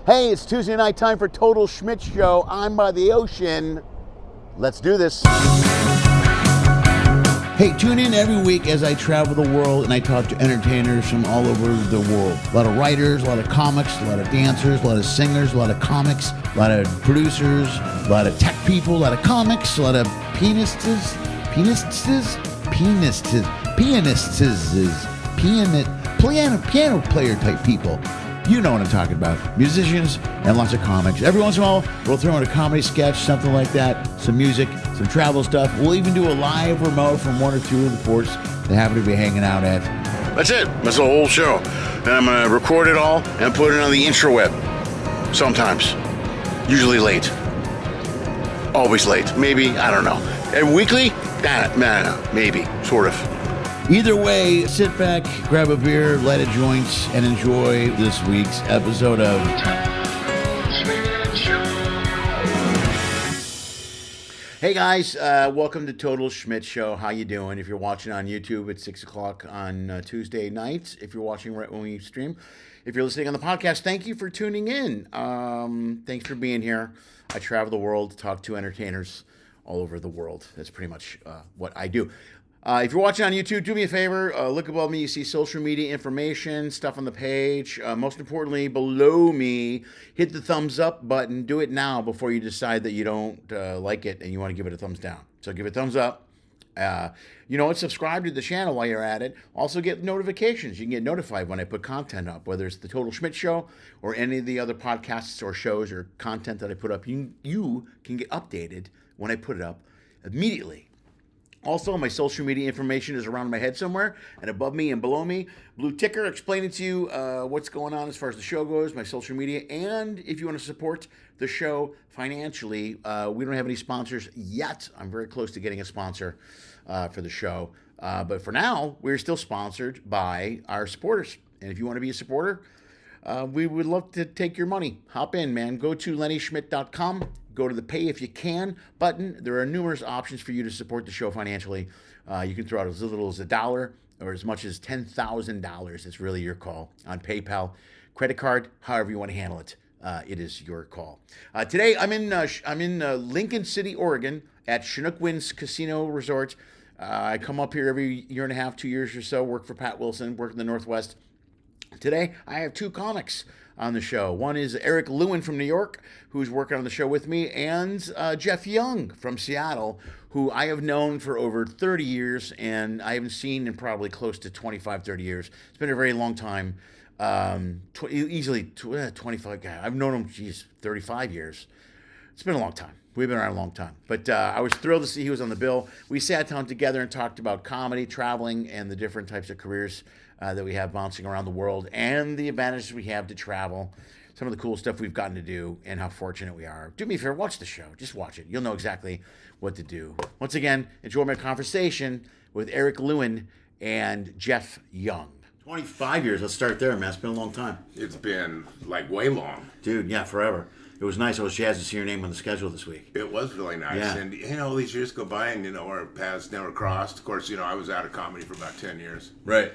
Hey, it's Tuesday night time for Total Schmidt Show. I'm by the ocean. Let's do this. Hey, tune in every week as I travel the world and I talk to entertainers from all over the world. A lot of writers, a lot of comics, a lot of dancers, a lot of singers, a lot of comics, a lot of producers, a lot of tech people, a lot of comics, a lot of pianists, piano player type people. You know what I'm talking about. Musicians and lots of comics. Every once in a while, we'll throw in a comedy sketch, something like that, some music, some travel stuff. We'll even do a live remote from one or two of the ports they happen to be hanging out at. That's it. That's the whole show. And I'm going to record it all and put it on the intraweb. Sometimes. Usually late. Always late. Maybe. I don't know. And weekly? No. Maybe. Sort of. Either way, sit back, grab a beer, light a joint, and enjoy this week's episode of Hey guys, welcome to Total Schmidt Show. How you doing? If you're watching on YouTube, it's 6 o'clock on Tuesday nights. If you're watching right when we stream. If you're listening on the podcast, thank you for tuning in. Thanks for being here. I travel the world to talk to entertainers all over the world. That's pretty much what I do. If you're watching on YouTube, do me a favor. Look above me. You see social media information, stuff on the page. Most importantly, below me, hit the thumbs up button. Do it now before you decide that you don't like it and you want to give it a thumbs down. So give it a thumbs up. Subscribe to the channel while you're at it. Also get notifications. You can get notified when I put content up, whether it's the Total Schmidt Show or any of the other podcasts or shows or content that I put up. You can get updated when I put it up immediately. Also, my social media information is around my head somewhere, and above me and below me, blue ticker explaining to you what's going on as far as the show goes, my social media, and if you want to support the show financially, we don't have any sponsors yet. I'm very close to getting a sponsor for the show, but for now, we're still sponsored by our supporters, and if you want to be a supporter, we would love to take your money. Hop in, man. Go to LennySchmidt.com. Go to the Pay If You Can button. There are numerous options for you to support the show financially. You can throw out as little as $1 or as much as $10,000. It's really your call on PayPal, credit card, however you want to handle it. It is your call. Today, I'm in Lincoln City, Oregon, at Chinook Casino Resort. I come up here every year and a half, 2 years or so. Work for Pat Wilson. Work in the Northwest. Today, I have two comics on the show. One is Erik Lewin from New York, who's working on the show with me, and Geoff Young from Seattle, who I have known for over 30 years, and I haven't seen in probably close to 25, 30 years. It's been a very long time, easily 25, I've known him, 35 years. It's been a long time. We've been around a long time. But I was thrilled to see he was on the bill. We sat down together and talked about comedy, traveling, and the different types of careers that we have bouncing around the world and the advantages we have to travel, some of the cool stuff we've gotten to do, and how fortunate we are. Do me a favor, watch the show. Just watch it. You'll know exactly what to do. Once again, enjoy my conversation with Erik Lewin and Geoff Young. 25 years. Let's start there, man. It's been a long time. It's been, way long. Dude, yeah, forever. It was nice. I was jazzed to see your name on the schedule this week. It was really nice. Yeah. And, all these years go by and, our paths never crossed. Of course, I was out of comedy for about 10 years. Right.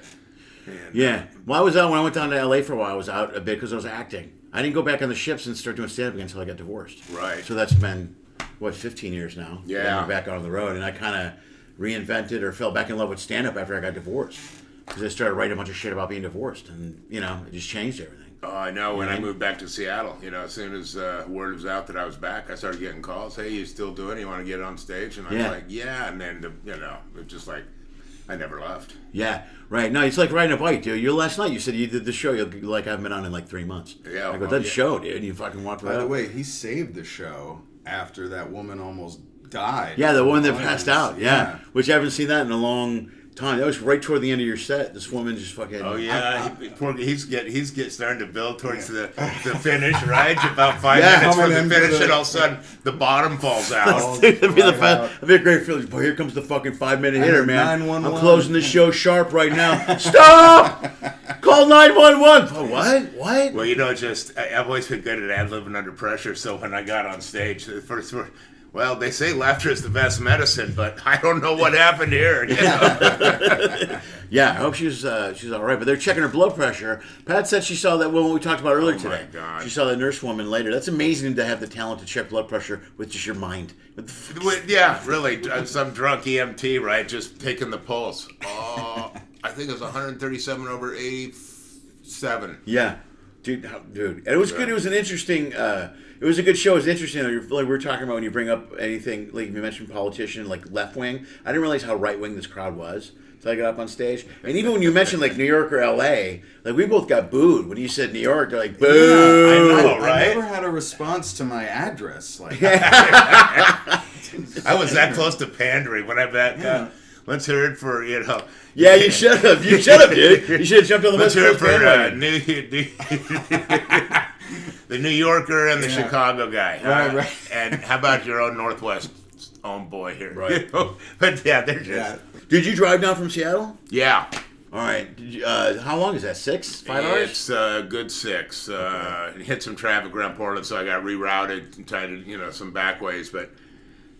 And, yeah. Well, I was out when I went down to LA for a while. I was out a bit because I was acting. I didn't go back on the ships and start doing stand-up again until I got divorced. Right. So that's been, 15 years now. Yeah. I'm back on the road. And I kind of reinvented or fell back in love with stand-up after I got divorced. Because I started writing a bunch of shit about being divorced. And, it just changed everything. Oh, I know. When I moved back to Seattle, as soon as word was out that I was back, I started getting calls. Hey, you still doing it? You want to get on stage? And I was like, yeah. And then, it's just like, I never left. Yeah, right. No, it's like riding a bike, dude. Last night you said you did the show. You're like, I haven't been on in 3 months. Yeah. I go, that show, dude. You fucking walked right By the up. way, he saved the show after that woman almost died. Yeah, the one that passed out. Yeah. Which I haven't seen that in a long time. That was right toward the end of your set. This woman just fucking. Oh yeah, he's starting to build towards the finish, right? About 5 minutes from the finish, and all of a sudden the bottom falls out. That'd be a great feeling. Boy, here comes the fucking 5-minute hitter, man. 911. I'm closing the show sharp right now. Stop! Call 911. Oh, what? Well, I've always been good at ad-libbing under pressure. So when I got on stage, the first Well, they say laughter is the best medicine, but I don't know what happened here. You know? Yeah, I hope she's all right. But they're checking her blood pressure. Pat said she saw that woman we talked about earlier today. My God. She saw that nurse woman later. That's amazing to have the talent to check blood pressure with just your mind. Yeah, really. Some drunk EMT, right? Just taking the pulse. Oh, I think it was 137 over 87. Yeah, dude. And it was good. It was an interesting. It was a good show. It was interesting. Like we were talking about when you bring up anything, like you mentioned politician, like left wing. I didn't realize how right wing this crowd was. So I got up on stage, and even when you mentioned like New York or L.A., like we both got booed when you said New York. They're like, boo! Yeah, I know, right? I never had a response to my address. Like, I was that close to pandering when I back up. Let's hear it for, you know. Yeah, you should have. You should have, dude. You should have jumped on the Let's West hear it Coast for bandwagon. the New Yorker and the Chicago guy. Right. And how about your own Northwest own boy here? Right. You know? But yeah, they're just... yeah. Did you drive down from Seattle? Yeah. All right. Did you, how long is that? 5 hours? It's a good 6. Hit some traffic around Portland, so I got rerouted and tried to, some back ways. But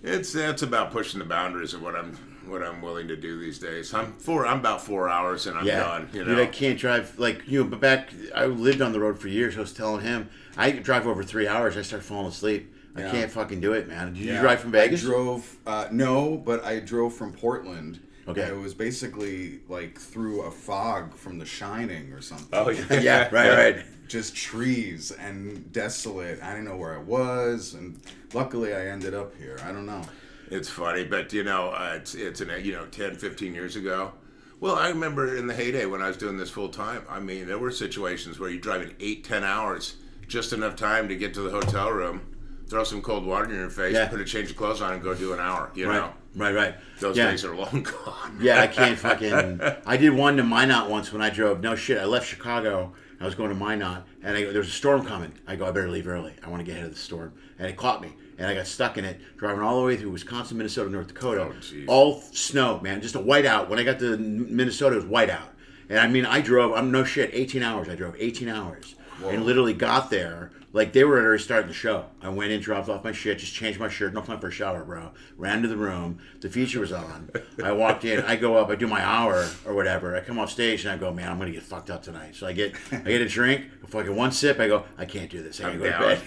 that's about pushing the boundaries of what I'm willing to do these days. I'm about 4 hours and I'm done. You know, dude, I can't drive but back. I lived on the road for years. I was telling him I drive over 3 hours. I start falling asleep. I can't fucking do it, man. Did you drive from Vegas? I drove. No, but I drove from Portland. Okay. And it was basically like through a fog from The Shining or something. Oh yeah, Yeah, right. Just trees and desolate. I didn't know where I was, and luckily I ended up here. I don't know. It's funny, but it's 10, 15 years ago. Well, I remember in the heyday when I was doing this full time. I mean, there were situations where you're driving 8, 10 hours, just enough time to get to the hotel room, throw some cold water in your face, put a change of clothes on, and go do an hour. You know, right. Those days are long gone. Yeah, I can't fucking. I did one to Minot once when I drove. No shit, I left Chicago. I was going to Minot, and there was a storm coming. I go, I better leave early. I want to get ahead of the storm, and it caught me. And I got stuck in it, driving all the way through Wisconsin, Minnesota, North Dakota. All snow, man. Just a whiteout. When I got to Minnesota, it was whiteout. And I mean, I'm no shit, 18 hours. I drove 18 hours. Whoa. And literally got there. Like, they were already starting the show. I went in, dropped off my shit, just changed my shirt. No time for a shower, bro. Ran to the room. The feature was on. I walked in. I go up. I do my hour or whatever. I come off stage, and I go, man, I'm going to get fucked up tonight. So I get a drink. Fucking one sip. I go, I can't do this. I gotta go to bed.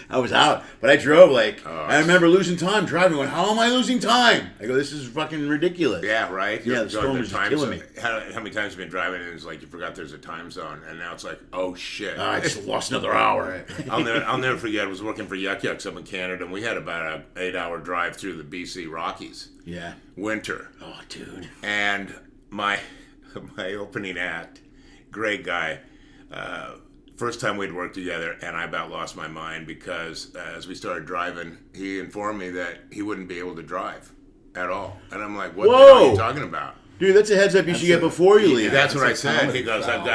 I was out. But I drove, I remember losing time driving. Going, how am I losing time? I go, this is fucking ridiculous. Yeah, right? Yeah, the storm was just killing me. How many times have you been driving and it's like you forgot there's a time zone, and now it's like, oh shit. I just lost another hour. I'll never forget. I was working for Yuck Yucks up in Canada, and we had about an 8-hour drive through the BC Rockies. Yeah. Winter. Oh, dude. And my opening act, great guy. First time we'd worked together, and I about lost my mind because as we started driving, he informed me that he wouldn't be able to drive at all. And I'm like, what the hell are you talking about? Dude, that's a heads up you should get before you leave. That's what I said. He goes, I've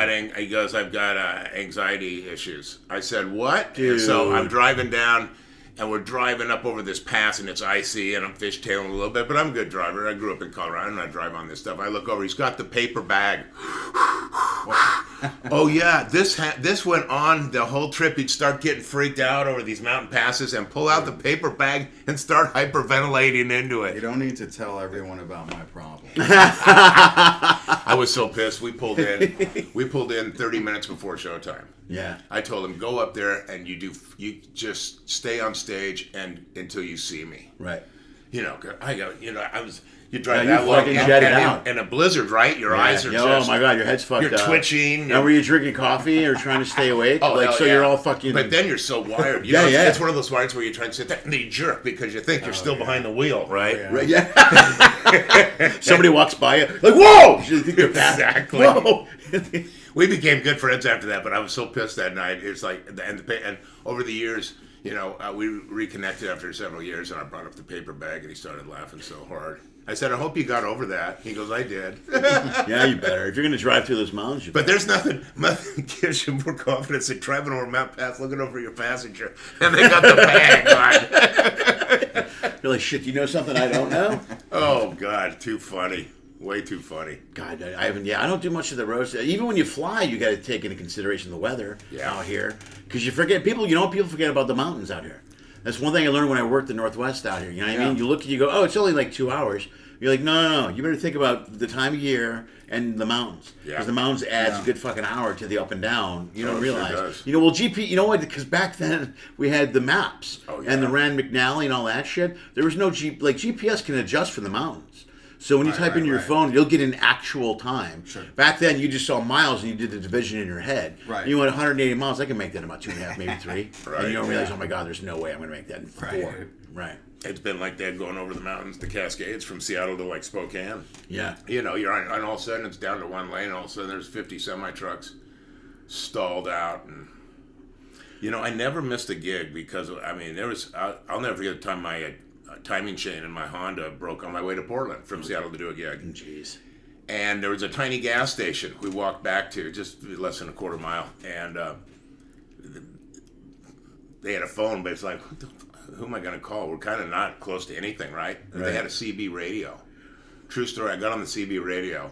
got anxiety issues. I said, what? Dude. And so I'm driving down, and we're driving up over this pass, and it's icy, and I'm fishtailing a little bit, but I'm a good driver. I grew up in Colorado. I'm not driving on this stuff. I look over. He's got the paper bag. Oh yeah, this went on the whole trip. He'd start getting freaked out over these mountain passes and pull out the paper bag and start hyperventilating into it. You don't need to tell everyone about my problem. I was so pissed. We pulled in 30 minutes before showtime. Yeah. I told him, go up there and you just stay on stage and until you see me. Right. You drive Yeah, that you long fucking jetted out. in a blizzard, right? Your eyes are just... Oh my God, your head's fucked You're up. twitching. Now, were you drinking coffee or trying to stay awake? You're all fucking... But then you're so wired. It's one of those wired where you try to sit there and you jerk because you think you're still behind the wheel, right? Right, yeah. Somebody walks by you, like, whoa! You think they're bad. Exactly. Whoa! We became good friends after that, but I was so pissed that night. It's like, and over the years, we reconnected after several years, and I brought up the paper bag, and he started laughing so hard. I said, I hope you got over that. He goes, I did. Yeah, you better. If you're going to drive through those mountains, But there's nothing gives you more confidence than driving over Mount Pass, looking over your passenger, and they got the bag on. You're like, shit, do you know something I don't know? Oh, God, too funny. Way too funny. God, I don't do much of the roads. Even when you fly, you got to take into consideration the weather out here. Because you forget, people forget about the mountains out here. That's one thing I learned when I worked the Northwest out here. You know what I mean? You look and you go, oh, it's only like 2 hours. You're like, no. You better think about the time of year and the mountains. Because the mountains adds a good fucking hour to the up and down. You don't realize. Sure does. You know, well, GP, you know what? Because back then we had the maps and the Rand McNally and all that shit. There was no GPS can adjust for the mountains. So when you type in your phone, you'll get an actual time. Sure. Back then, you just saw miles and you did the division in your head. Right. You went 180 miles. I can make that in about 2.5, maybe 3. Right. And you don't realize, oh my God, there's no way I'm going to make that in 4. Right. It's been like that going over the mountains, the Cascades, from Seattle to like Spokane. Yeah. You know, you're on all of a sudden it's down to one lane. All of a sudden there's 50 semi trucks stalled out, and you know, I never missed a gig because I mean I'll never forget the time my timing chain in my Honda broke on my way to Portland from Seattle to do a gig. Jeez. And there was a tiny gas station we walked back to, just less than a quarter mile, and they had a phone, but it's like, who am I going to call? We're kind of not close to anything, right? They had a CB radio. True story. I got on the CB radio.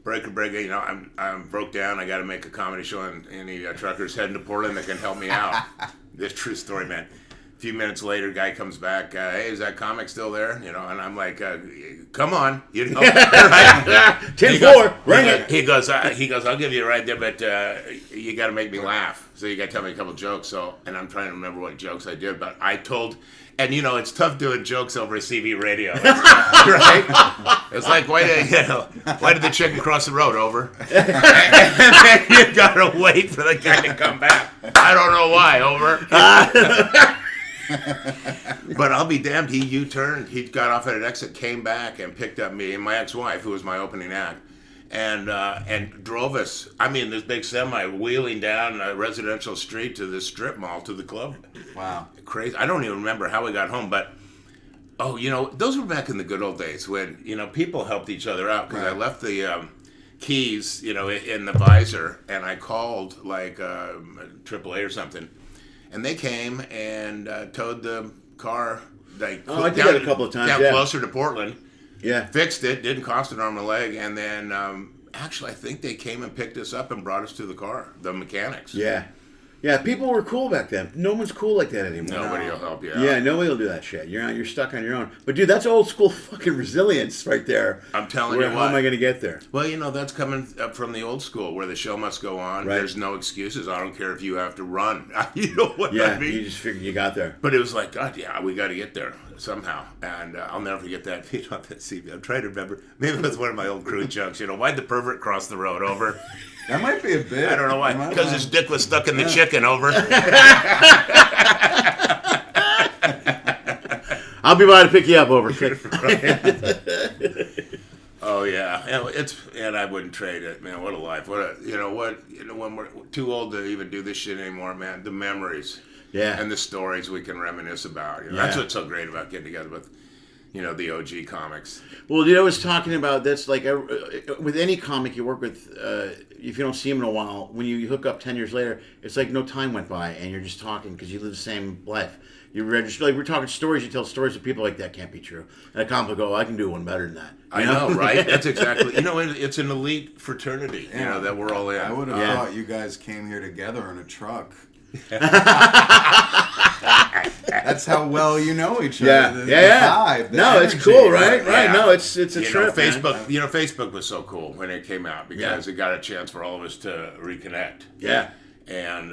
Breaker. You know, I'm broke down. I got to make a comedy show, and any truckers heading to Portland that can help me out. This true story, man. A few minutes later, guy comes back. Hey, is that comic still there? You know, and I'm like, come on, you know, 10-4, ring it. He goes, I'll give you a ride there, but you got to make me laugh. So you got to tell me a couple jokes. So, and I'm trying to remember what jokes I did, but I told, and you know, it's tough doing jokes over a CB radio, right? It's like, why did the chicken cross the road? Over, and then you gotta wait for the guy to come back. I don't know why. Over. But I'll be damned, he U-turned. He got off at an exit, came back, and picked up me and my ex-wife, who was my opening act, and drove us. I mean, this big semi wheeling down a residential street to this strip mall to the club. Wow, crazy. I don't even remember how we got home, but you know, those were back in the good old days when you know people helped each other out. Because I left the keys, you know, in the visor, and I called like AAA or something. And they came and towed the car. I did that a couple of times. Down closer to Portland. Yeah. Fixed it. Didn't cost an arm and a leg. And then actually, I think they came and picked us up and brought us to the car. The mechanics. Yeah. Yeah, people were cool back then. No one's cool like that anymore. Nobody will help you out. Yeah, nobody will do that shit. You're stuck on your own. But dude, that's old school fucking resilience right there. I'm telling you what. How am I going to get there? Well, you know, that's coming up from the old school where the show must go on. Right. There's no excuses. I don't care if you have to run. You know what I mean? You just figured you got there. But it was like, God, yeah, we got to get there somehow. And I'll never forget that. You know, that CB. I'm trying to remember. Maybe it was one of my old crew jokes. You know, why'd the pervert cross the road? Over. that might be a bit. I don't know why. Because his dick was stuck in the chicken. Over. I'll be by to pick you up. Over. Oh yeah, and I wouldn't trade it, man. What a life! When we're too old to even do this shit anymore, man. The memories, and the stories we can reminisce about. You know, that's what's so great about getting together with, you know, the OG comics. Well, I was talking about that's like with any comic you work with. If you don't see him in a while, when you hook up 10 years later, it's like no time went by, and you're just talking because you live the same life. You register, like we're talking stories. You tell stories to people like that can't be true. And a comic will go, I can do one better than that. I know, right? That's exactly. You know, it's an elite fraternity. You know that we're all in. I would have thought you guys came here together in a truck. That's how well you know each other. Yeah. No, it's cool, right? Right. No, it's a trip. Facebook. Man. You know, Facebook was so cool when it came out because it got a chance for all of us to reconnect. Yeah. And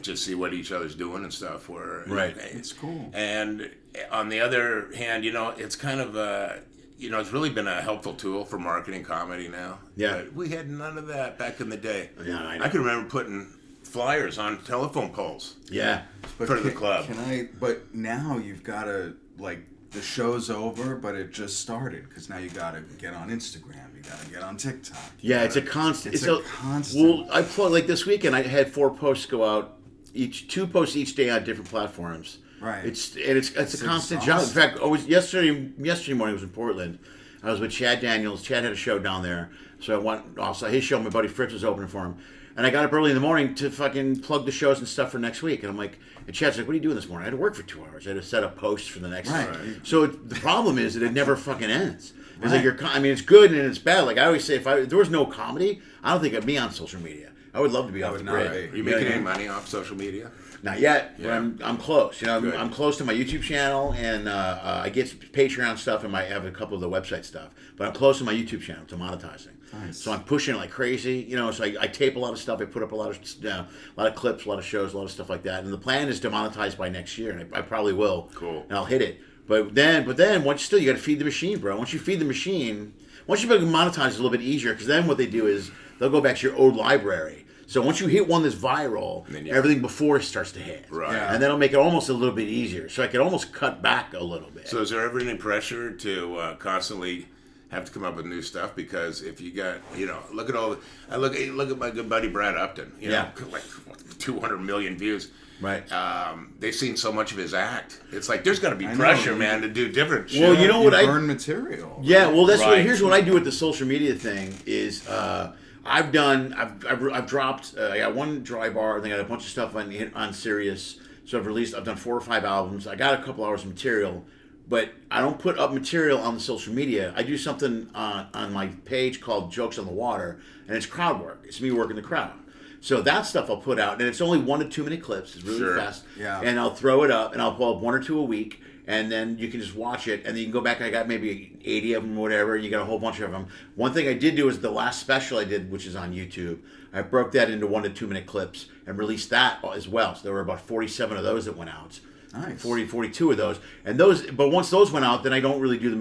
just see what each other's doing and stuff. It's cool. And on the other hand, you know, it's kind of it's really been a helpful tool for marketing comedy now. Yeah. But we had none of that back in the day. Yeah, I know. I can remember putting flyers on telephone poles. Yeah. For the club. But now you've got to, like, the show's over, but it just started because now you got to get on Instagram. You got to get on TikTok. It's a constant. It's a constant. Well, I put like this weekend. I had 4 posts go out, 2 posts each day on different platforms. Right. It's a constant job. In fact, yesterday morning I was in Portland. I was with Chad Daniels. Chad had a show down there, so I went. Also, his show, my buddy Fritz was opening for him. And I got up early in the morning to fucking plug the shows and stuff for next week. And I'm like, and Chad's like, what are you doing this morning? I had to work for 2 hours. I had to set up posts for the next day. So the problem is that it never fucking ends. It's like it's good and it's bad. Like I always say, if there was no comedy, I don't think I'd be on social media. I would love to be off the grid. Are you making any money off social media? Not yet, but Yeah. I'm close. You know, Good. I'm close to my YouTube channel, and I get Patreon stuff, and I have a couple of the website stuff. But I'm close to my YouTube channel to monetizing. Nice. So I'm pushing like crazy. You know, so I tape a lot of stuff. I put up a lot of clips, a lot of shows, a lot of stuff like that. And the plan is to monetize by next year, and I probably will. Cool. And I'll hit it. But then, once you got to feed the machine, bro. Once you feed the machine, once you monetize, it's a little bit easier because then what they do is they'll go back to your old library. So once you hit one that's viral, everything before starts to hit. Right. Yeah. And then it'll make it almost a little bit easier. So I can almost cut back a little bit. So is there ever any pressure to constantly have to come up with new stuff? Because if you got, look at my good buddy Brad Upton. You know, like 200 million views. Right. They've seen so much of his act. It's like there's got to be pressure, man, to do different shit. Well, you know what burn material. Yeah, well, that's Right. here's what I do with the social media thing is I've dropped. I got one dry bar. I got a bunch of stuff on Sirius. So I've done 4 or 5 albums. I got a couple hours of material, but I don't put up material on the social media. I do something on my page called Jokes on the Water, and it's crowd work. It's me working the crowd. So that stuff I'll put out, and it's only 1 to 2 minute clips. It's really fast. Yeah. And I'll throw it up, and I'll pull up 1 or 2 a week, and then you can just watch it, and then you can go back. I got maybe 80 of them, or whatever, and you got a whole bunch of them. One thing I did do is the last special I did, which is on YouTube, I broke that into 1 to 2 minute clips and released that as well. So there were about 47 of those that went out. Nice. 42 of those. But once those went out, then I don't really do that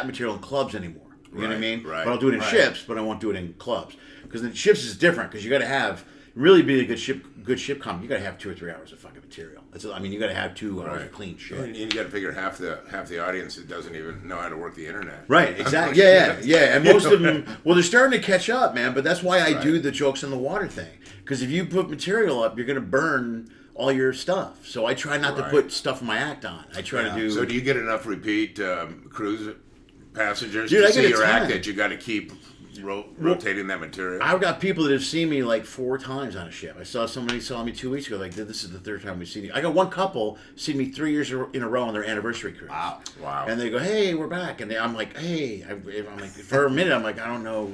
material in clubs anymore. You know what I mean? Right. But I'll do it in ships, but I won't do it in clubs. Because in ships is different, because you got to have, really be a good ship comic, you got to have 2 or 3 hours of fucking material. You got to have 2 hours of clean shit. And you got to figure half the audience that doesn't even know how to work the internet. Right, exactly. Yeah. And most of them, well, they're starting to catch up, man. But that's why I do the Jokes in the Water thing. Because if you put material up, you're going to burn all your stuff. So I try not to put stuff in my act on. I try to do. So do you get enough repeat cruise passengers Dude, to I get see a your ton. act that you got to keep rotating that material? I've got people that have seen me like 4 times on a ship. I saw somebody saw me 2 weeks ago. Like, this is the 3rd time we've seen you. I got one couple seen me 3 years in a row on their anniversary cruise. Wow. And they go, "Hey, we're back." And I'm like, "Hey," I'm like, for a minute, I'm like, "I don't know."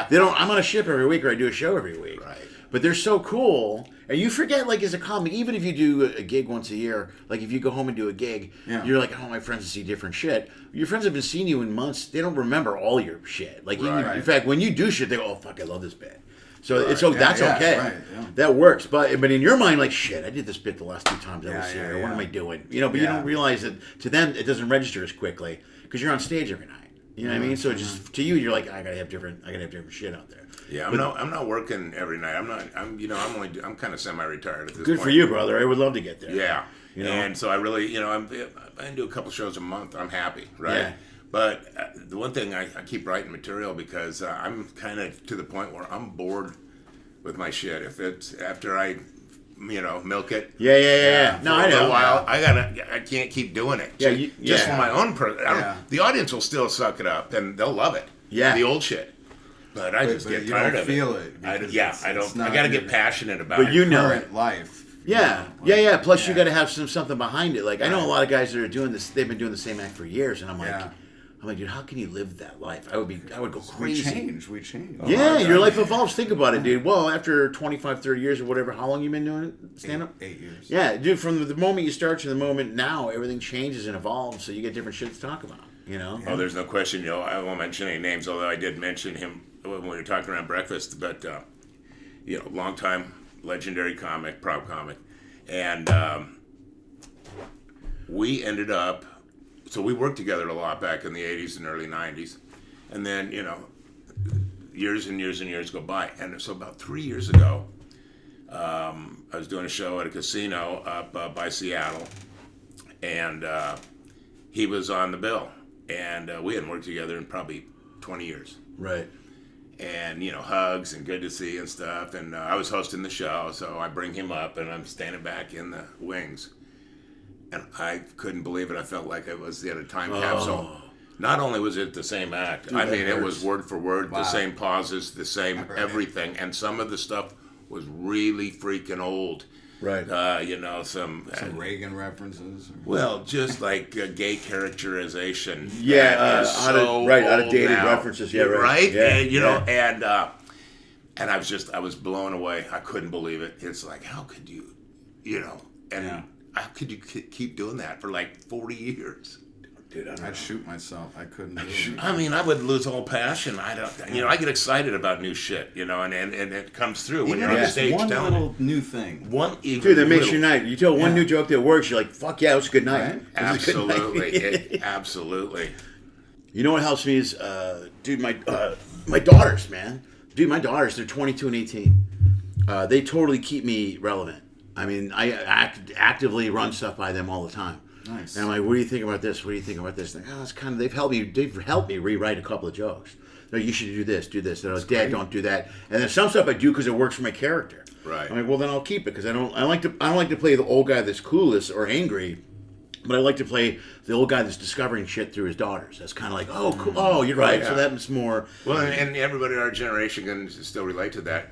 They don't. I'm on a ship every week, or I do a show every week. Right. But they're so cool, and you forget, like, as a comic, even if you do a gig once a year, like if you go home and do a gig, you're like, "I want my friends to see different shit." Your friends have been seeing you in months; they don't remember all your shit. Like, in fact, when you do shit, they go, "Oh fuck, I love this bit." So that's okay. Right, yeah. That works. But in your mind, like, shit, I did this bit the last 2 times I was here. yeah. What am I doing? But you don't realize that to them it doesn't register as quickly because you're on stage every night. You know what I mean? So just to you, you're like, I gotta have different shit out there. Yeah, I'm not working every night. I'm kind of semi-retired at this point. Good for you, brother. I would love to get there. Yeah. You know? And so I really, I do a couple shows a month. I'm happy, right? Yeah. But the one thing I keep writing material because I'm kind of to the point where I'm bored with my shit. If it's after I, milk it. Yeah. No, I know. For a while, I can't keep doing it. Yeah, Just for my own the audience will still suck it up and they'll love it. Yeah. The old shit. But I just get tired of it. You don't feel it. I don't. I got to get passionate about But it. you know Current it. life. Yeah. Plus, you got to have something behind it. Like, I know a lot of guys that are doing this. They've been doing the same act for years, and I'm like, dude, how can you live that life? I would go crazy. We change. Yeah, your life evolves. Think about it, dude. Well, after 25, 30 years or whatever, how long you been doing it, stand-up? 8 years. Yeah, dude, from the moment you start to the moment now, everything changes and evolves, so you get different shit to talk about, Oh, there's no question, I won't mention any names, although I did mention him when we were talking around breakfast, but, long-time legendary comic, prop comic, and we ended up, so we worked together a lot back in the 80s and early 90s, and then, years and years and years go by, and so about 3 years ago, I was doing a show at a casino up by Seattle, and he was on the bill, and we hadn't worked together in probably 20 years. Right. And, hugs and good to see and stuff, and I was hosting the show, so I bring him up, and I'm standing back in the wings, and I couldn't believe it. I felt like I was at a time capsule. Not only was it the same act, Dude, it was word for word, the same pauses, the same everything, and some of the stuff was really freaking old. Right. Some Reagan references. Well, just like gay characterization. Yeah, out of outdated references. Yeah, right. Right? Yeah, And, And I was blown away. I couldn't believe it. It's like, how could you, and how could you keep doing that for like 40 years? Dude, I'd shoot myself. I couldn't do it. I mean, I would lose all passion. I get excited about new shit, and it comes through when you're on stage one telling little new thing. Dude, that makes your night. You tell one new joke that works, you're like, fuck yeah, it was a good night. Right? Absolutely. Absolutely. You know what helps me is, dude, my daughters, man. Dude, my daughters, they're 22 and 18. They totally keep me relevant. I mean, I actively run stuff by them all the time. Nice. And I'm like, what do you think about this? What do you think about this? Like, it's kind of, they've helped me rewrite a couple of jokes. No, you should do this. They're like, Dad, don't do that. And then some stuff I do because it works for my character. Right. I'm like, well, then I'll keep it because I don't like to play the old guy that's clueless or angry, but I like to play the old guy that's discovering shit through his daughters. That's kind of like, oh, cool. Oh, you're right. So that's more. Well, and everybody in our generation can still relate to that.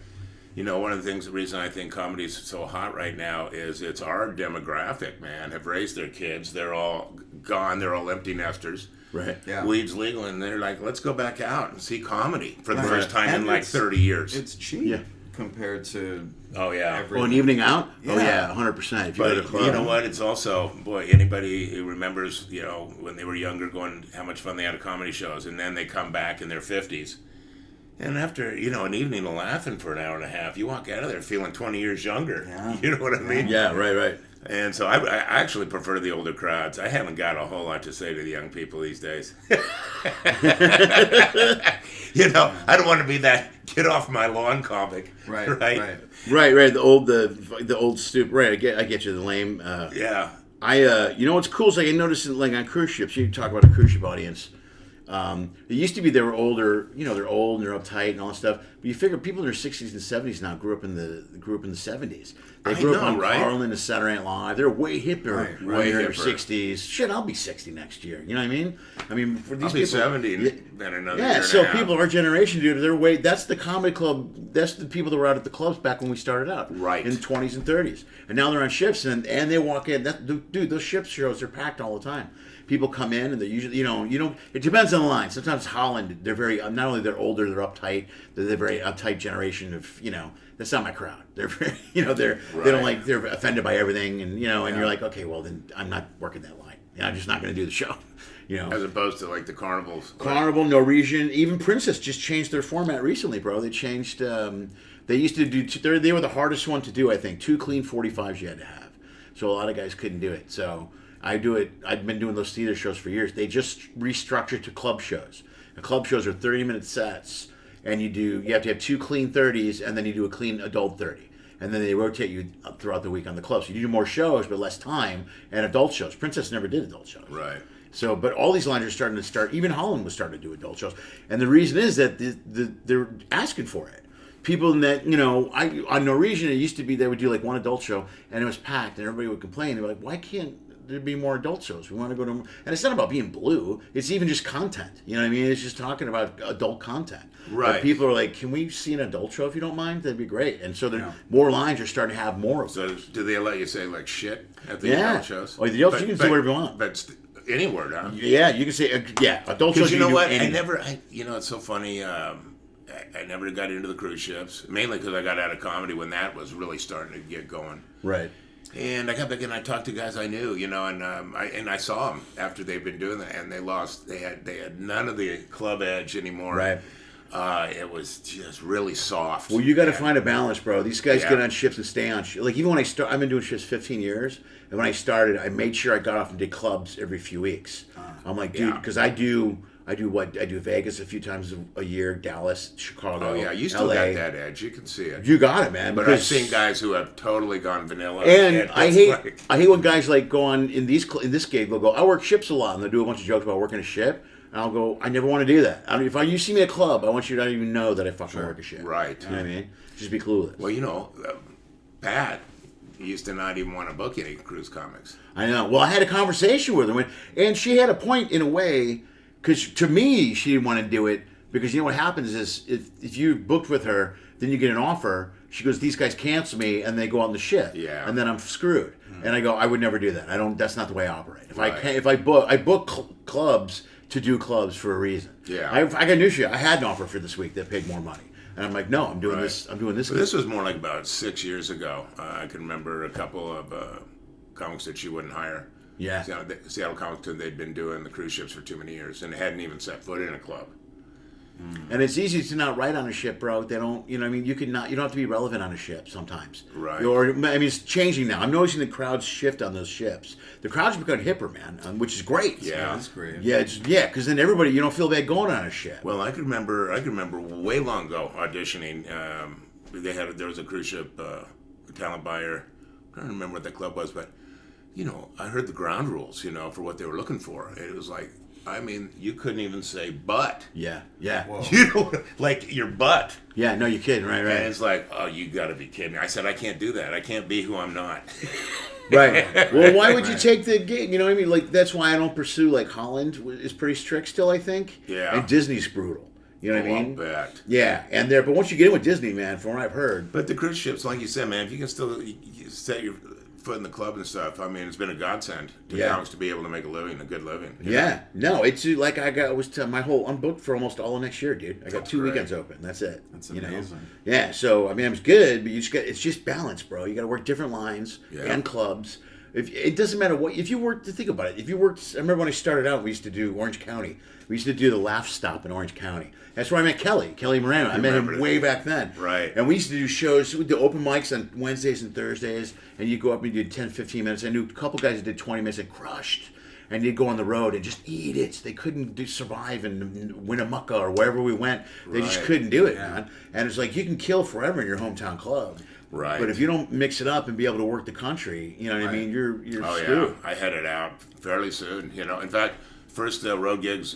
One of the reason I think comedy is so hot right now is it's our demographic, man, have raised their kids. They're all gone. They're all empty nesters. Right. Yeah. Weed's legal, and they're like, let's go back out and see comedy for the Right. first time And in like 30 years. It's cheap Yeah. compared to Oh, yeah. everything. An evening out? Yeah. Oh, yeah, 100%. If you go to But a club. you know what? It's also, anybody who remembers, when they were younger going, how much fun they had at comedy shows, and then they come back in their 50s. And after, an evening of laughing for an hour and a half, you walk out of there feeling 20 years younger. Yeah. You know what I mean? Yeah, right. And so I actually prefer the older crowds. I haven't got a whole lot to say to the young people these days. I don't want to be that get off my lawn comic. Right. Right. The old stupid. Right. I get you. The lame. Yeah. What's cool is like I noticed like on cruise ships. You talk about a cruise ship audience. It used to be they were older. They're old and they're uptight and all that stuff. But you figure people in their 60s and 70s now grew up in the 70s. They grew up on Carlin and Saturday Night Live. They're way hipper when they're in their 60s. Shit, I'll be 60 next year. You know what I mean? I mean, for these I'll be people, 70 in another year yeah. and So a half. people, our generation, dude, they're way. That's the comedy club. That's the people that were out at the clubs back when we started out, Right. in the 20s and 30s. And now they're on ships and they walk in. Dude, those ship shows are packed all the time. People come in and they're usually, it depends on the line. Sometimes Holland, they're very, not only they're older, they're uptight. They're a very uptight generation of, that's not my crowd. They're very, they don't like, they're offended by everything. And, and you're like, okay, well then I'm not working that line. I'm just not going to do the show. As opposed to like the carnivals. Carnival, Norwegian, even Princess just changed their format recently, bro. They changed, they used to do, they were the hardest one to do, I think. 2 clean 45s you had to have. So a lot of guys couldn't do it. So I do it. I've been doing those theater shows for years. They just restructured to club shows. And club shows are 30-minute sets, and you have to have 2 clean 30s, and then you do a clean adult 30. And then they rotate you throughout the week on the club. So you do more shows, but less time, and adult shows. Princess never did adult shows. Right. So, but all these lines are starting to start. Even Holland was starting to do adult shows, and the reason is that they're asking for it. People in that, on Norwegian, it used to be they would do like one adult show, and it was packed, and everybody would complain. They were like, why can't there'd be more adult shows? We want to go to, and it's not about being blue. It's even just content. You know what I mean? It's just talking about adult content. Right. But people are like, can we see an adult show if you don't mind? That'd be great. And so more lines are starting to have more of them. So do they let you say like shit at the adult shows? Oh, the adult, you can say whatever you want. But any word, huh? Yeah, you can say, adult shows. Because you know what? Anything. It's so funny. I never got into the cruise ships, mainly because I got out of comedy when that was really starting to get going. Right. And I got back and I talked to guys I knew, and I saw them after they've been doing that, and they had none of the club edge anymore. Right. It was just really soft. Well, you got to find a balance, bro. These guys get on ships and stay on ships. Like even when I've been doing ships 15 years, and when I started, I made sure I got off and did clubs every few weeks. I'm like, dude, because I do Vegas a few times a year, Dallas, Chicago. Oh yeah, you still LA. got that edge. You can see it. You got it, man. But I've seen guys who have totally gone vanilla. And I hate when guys like go on in this gig. They'll go, I work ships a lot, and they'll do a bunch of jokes about working a ship. And I'll go, I never want to do that. You see me at a club, I want you to not even know that I fucking work a ship. Right. You know what I mean? Just be clueless. Well, Pat used to not even want to book any cruise comics. I know. Well, I had a conversation with her, and she had a point in a way, because to me, she didn't want to do it, because you know what happens is, if you booked with her, then you get an offer, she goes, these guys cancel me, and they go on the ship. Yeah. And then I'm screwed. And I go, I would never do that. That's not the way I operate. Right. I book clubs to do clubs for a reason. Yeah. I got news for you. I had an offer for this week that paid more money. And I'm like, no, I'm doing this. I'm doing this. But this was more like about 6 years ago. I can remember a couple of comics that she wouldn't hire. Yeah. Seattle Comics, they'd been doing the cruise ships for too many years and hadn't even set foot in a club. And it's easy to not write on a ship, bro. They don't, you know what I mean? You don't have to be relevant on a ship sometimes. Right. Or, I mean, it's changing now. I'm noticing the crowds shift on those ships. The crowds become hipper, man, which is great. Yeah. That's great. Yeah, because then everybody, you don't feel bad going on a ship. Well, I can remember way long ago auditioning. There was a cruise ship talent buyer. I don't remember what that club was, but I heard the ground rules, for what they were looking for. It was like, I mean, you couldn't even say "but." Yeah. Whoa. Like your butt. Yeah, no, you're kidding, right? And it's like, oh, you got to be kidding me. I said, I can't do that. I can't be who I'm not. Right. Well, why would you take the gig? You know what I mean? Like, that's why I don't pursue, like, Holland is pretty strict still, I think. Yeah. And Disney's brutal. You know what I mean? I'll bet. Yeah. But once you get in with Disney, man, from what I've heard. But the cruise ships, like you said, man, if you can still set your foot in the club and stuff, I mean, it's been a godsend to comics to be able to make a good living. Yeah. No, it's like I'm booked for almost all of next year, dude. I got 2 weekends open. That's it. That's amazing. Yeah. So, I mean, it's good, but it's just balance, bro. You got to work different lines and clubs. It doesn't matter if you work, think about it. I remember when I started out, we used to do Orange County. We used to do the Laugh Stop in Orange County. That's where I met Kelly Moreno. I met him way back then. Right. And we used to do shows, we'd do open mics on Wednesdays and Thursdays, and you'd go up and you did 10, 15 minutes. I knew a couple guys that did 20 minutes and crushed. And you'd go on the road and just eat it. They couldn't survive in Winnemucca or wherever we went. They just couldn't do it, man. And it's like, you can kill forever in your hometown club. Right. But if you don't mix it up and be able to work the country, you know what I mean, you're screwed. Yeah. I headed out fairly soon. In fact, first road gigs,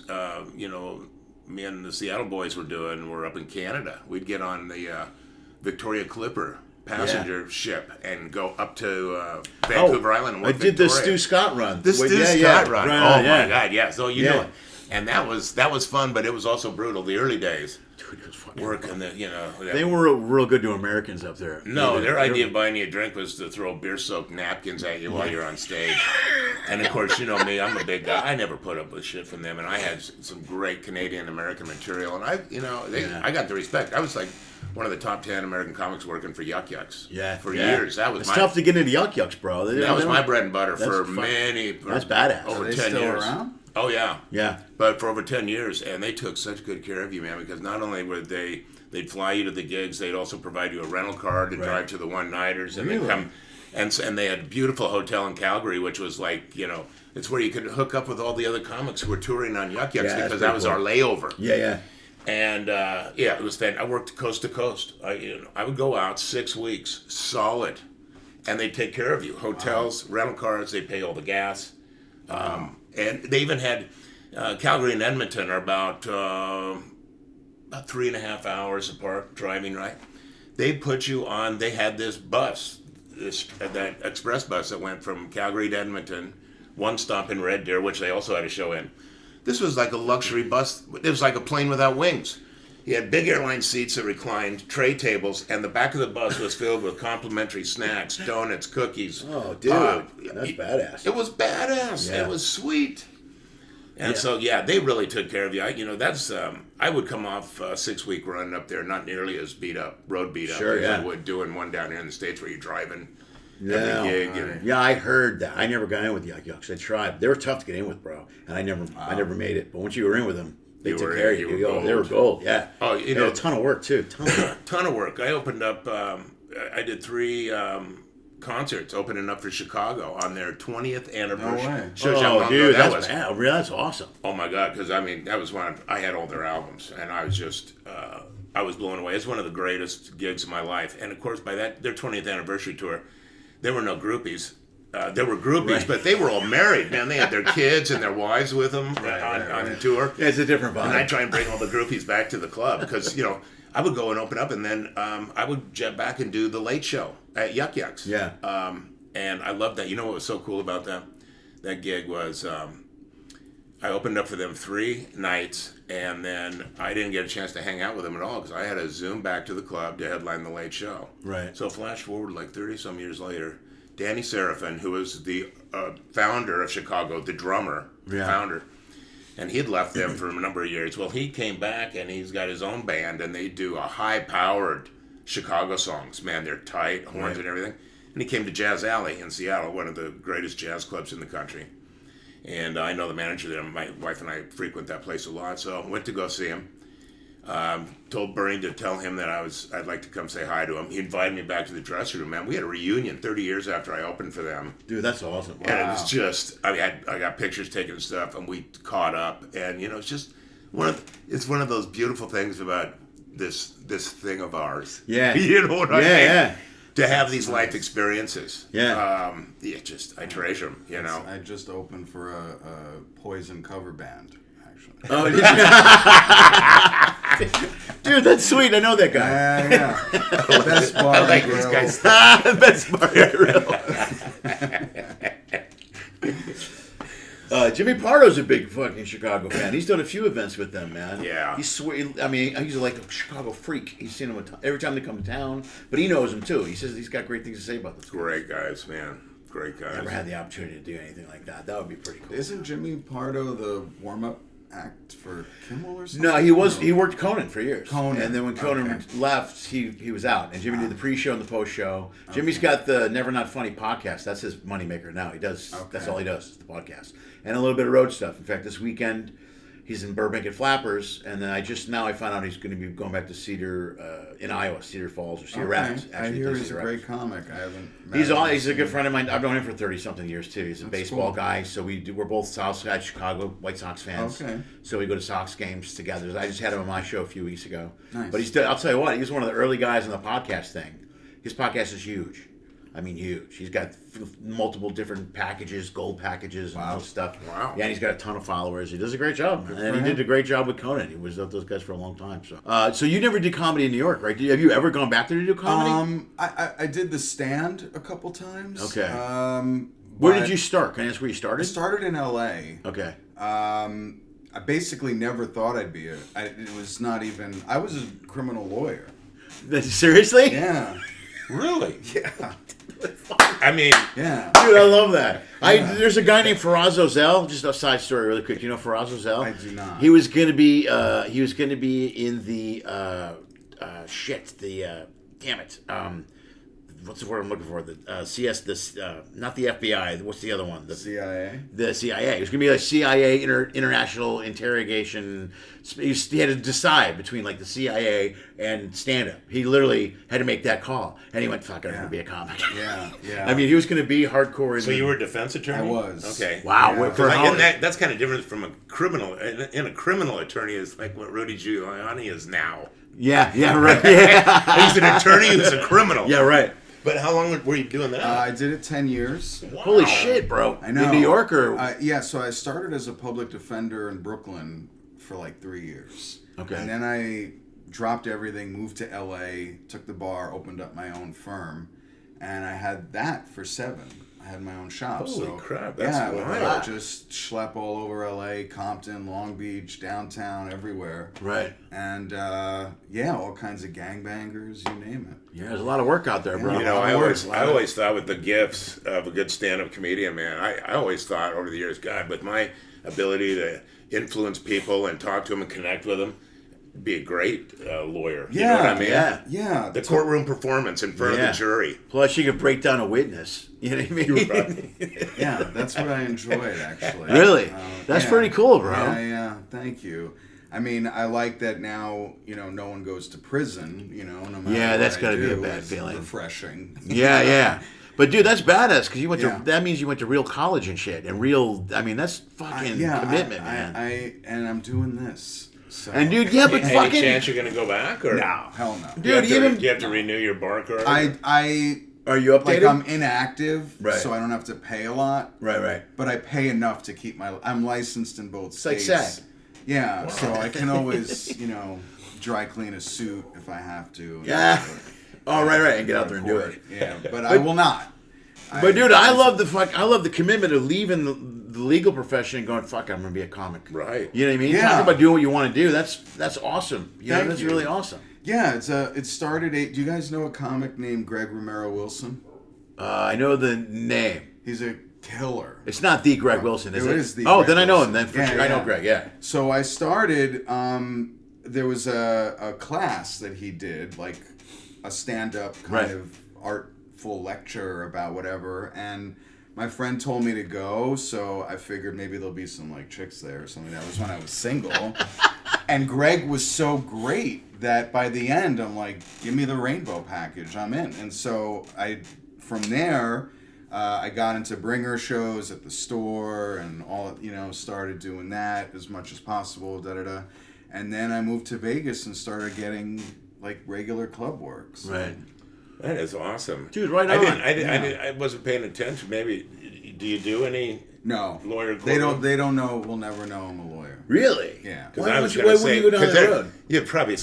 me and the Seattle boys were up in Canada. We'd get on the Victoria Clipper passenger ship and go up to Vancouver Island and work I did the Victoria. Stu Scott run. The Stu Scott run. Right, my God, yeah. So you know it. And that was fun, but it was also brutal. The early days. Dude, it was fucking Working they were real good to Americans up there. No, their idea of buying you a drink was to throw beer-soaked napkins at you while you're on stage. And of course, you know me, I'm a big guy. I never put up with shit from them, and I had some great Canadian American material, and I got the respect. I was like one of the top 10 American comics working for Yuck Yucks. For years. It's tough to get into Yuck Yucks, bro. That was my bread and butter for many. That's badass. Over Are they 10 still years. around? Oh yeah. Yeah. But for over 10 years, and they took such good care of you, man, because not only would they'd fly you to the gigs, they'd also provide you a rental car to drive to the one-nighters, and they'd come, and they had a beautiful hotel in Calgary, which was like, it's where you could hook up with all the other comics who were touring on Yuck Yucks, because that was our layover. Yeah. And it was fantastic. I worked coast to coast. I would go out 6 weeks solid, and they'd take care of you. Hotels, rental cars, they pay all the gas. And they even had Calgary and Edmonton are about 3.5 hours apart driving, right? They put you on, they had this bus, that express bus that went from Calgary to Edmonton, one stop in Red Deer, which they also had a show in. This was like a luxury bus. It was like a plane without wings. You had big airline seats that reclined, tray tables, and the back of the bus was filled with complimentary snacks, donuts, cookies. Oh, dude, that's badass. It was badass. Yeah. It was sweet. And so, they really took care of you. I would come off a 6-week run up there, not nearly as road beat up as I would doing one down here in the States where you're driving every gig. Yeah, I heard that. I never got in with Yuck Yucks. I tried. They were tough to get in with, bro, and I never made it. But once you were in with them, they took care of you. They were gold. Yeah. Oh, they had a ton of work too. Ton of work. I opened up. I did 3 concerts opening up for Chicago on their 20th anniversary. No way. Shows you how long ago that was. That's awesome. Oh my God, because that was when I had all their albums, and I was just I was blown away. It's one of the greatest gigs of my life. And of course, by their 20th anniversary tour, there were no groupies. There were groupies, but they were all married, man. They had their kids and their wives with them on the tour. Yeah, it's a different vibe. And I try and bring all the groupies back to the club because, I would go and open up, and then I would jet back and do the late show at Yuck Yucks. Yeah. And I loved that. You know what was so cool about that? That gig was I opened up for them 3 nights, and then I didn't get a chance to hang out with them at all because I had to zoom back to the club to headline the late show. Right. So flash forward like 30-some years later, Danny Seraphin, who was the founder of Chicago, the drummer, founder, And he'd left them for a number of years. Well, he came back, and he's got his own band, and they do a high-powered Chicago songs. Man, they're tight, horns and everything. And he came to Jazz Alley in Seattle, one of the greatest jazz clubs in the country. And I know the manager there. My wife and I frequent that place a lot, so I went to go see him. Told Bernie to tell him that I'd like to come say hi to him. He invited me back to the dressing room, man. We had a reunion 30 years after I opened for them. Dude, that's awesome. Wow. And it was just, I got pictures taken and stuff, and we caught up. And, it's just one of those beautiful things about this thing of ours. Yeah. You know what I mean? Yeah. To have these life experiences. Yeah. I treasure them, I just opened for a Poison cover band, actually. Oh, did you? Dude, that's sweet. I know that guy. Yeah. Best bar I like and these grill. guys. Best bar Jimmy Pardo's a big fucking Chicago fan. He's done a few events with them, man. Yeah. He's sweet. I mean, he's like a Chicago freak. He's seen them every time they come to town, but he knows them too. He says he's got great things to say about this. Great guys, man. Great guys. Never had the opportunity to do anything like that. That would be pretty cool. Isn't Jimmy Pardo the warm-up act for Kimmel or something? No, he worked Conan for years. Conan. And then when Conan left, he was out. And Jimmy did the pre-show and the post-show. Jimmy's got the Never Not Funny podcast. That's his moneymaker now. He does. That's all he does is the podcast. And a little bit of road stuff. In fact, this weekend, he's in Burbank at Flappers. And then I found out he's going to be going back to Cedar, in Iowa, Cedar Falls or Cedar Rapids. I hear he's a great comic. I haven't met He's him. a good friend of mine. I've known him for 30-something years, too. He's a baseball guy. So we're both Southside Chicago White Sox fans. Okay. So we go to Sox games together. I just had him on my show a few weeks ago. Nice. But I'll tell you what, he's one of the early guys on the podcast thing. His podcast is huge. I mean, huge. He's got multiple different packages, gold packages, and all this stuff. Wow. Yeah, and he's got a ton of followers. He does a great job, man. And he did a great job with Conan. He was with those guys for a long time. So you never did comedy in New York, right? Have you ever gone back there to do comedy? I did the Stand a couple times. Okay. Where did you start? Can I ask where you started? I started in L.A. Okay. I basically never thought I'd be it was not even... I was a criminal lawyer. Seriously? Yeah. Really? Yeah. I mean, Yeah. Dude, I love that. There's a guy named Faraz Ozel. Just a side story, really quick. You know Faraz Ozel? I do not. He was gonna be. He was gonna be in the. Damn it. What's the word I'm looking for? The CS. This not the FBI. What's the other one? The CIA? The CIA. It was gonna be like CIA international interrogation. He had to decide between like the CIA and stand-up. He literally had to make that call, and he went, "Fuck, I'm gonna be a comic." Yeah. I mean, he was gonna be hardcore. so you were a defense attorney? I was. Okay. Wow. Yeah. For how- That's kind of different from a criminal. And a criminal attorney is like what Rudy Giuliani is now. Yeah. Right. Yeah. He's an attorney who's a criminal. Yeah. Right. But how long were you doing that? I did it 10 years. Holy shit, bro! I know. In New York or Yeah, so I started as a public defender in Brooklyn for like 3 years. Okay. And then I dropped everything, moved to LA, took the bar, opened up my own firm, and I had that for 7. I had my own shop. Holy crap, that's I wild. would just schlep all over LA, Compton, Long Beach, downtown, everywhere. right? And all kinds of gangbangers, you name it. Yeah, there's a lot of work out there, bro. You know, I always thought with the gifts of a good stand-up comedian, man, I always thought over the years, God, with my ability to influence people and talk to them and connect with them, be a great lawyer. You know what I mean? Yeah. Yeah. The courtroom performance in front of the jury. Plus, you could break down a witness. You know what I mean? Yeah, that's what I enjoyed, actually. Really? That's pretty cool, bro. Yeah, thank you. I mean, I like that now, no one goes to prison, no matter Yeah, what that's I gotta be a do. bad It's feeling. refreshing. Yeah. But dude, that's badass because you went Yeah. to. That means you went to real college and shit, and real. I mean, that's fucking commitment, man. And I'm doing this. So. And dude, yeah, but Any fucking. chance you're gonna go back? Or No, hell no. Dude, you even. have to renew your bar card? Are you updated? Like I'm inactive, Right. so I don't have to pay a lot. Right. But I pay enough to keep I'm licensed in both It's like states. SAG. Yeah, so I can always, dry clean a suit if I have to. Yeah. Oh, right, and get out there and do it. Yeah, but I will not. But dude, I love the commitment of leaving the legal profession and going, fuck, I'm gonna be a comic. Right. You know what I mean? Yeah. Talk about doing what you want to do. That's awesome. Thank That's you. really awesome. Yeah, it started. Do you guys know a comic named Greg Romero Wilson? I know the name. He's a killer. It's not the Greg Wilson, is it? It is the Oh, Greg then I know Wilson. him. Then for Yeah, sure. I know yeah. Greg, yeah. So I started, there was a class that he did, like a stand-up kind Right. of artful lecture about whatever, and my friend told me to go, so I figured maybe there'll be some like chicks there or something. That was when I was single. And Greg was so great that by the end, I'm like, give me the rainbow package, I'm in. And so from there, I got into bringer shows at the store and all, started doing that as much as possible, da-da-da. And then I moved to Vegas and started getting like regular club works. Right. That is awesome, Dude, right on. I wasn't paying attention. Maybe do you do any? No, Lawyer They court? don't know. We'll never know I'm a lawyer. Really? Yeah. Why wouldn't you go down that road? You probably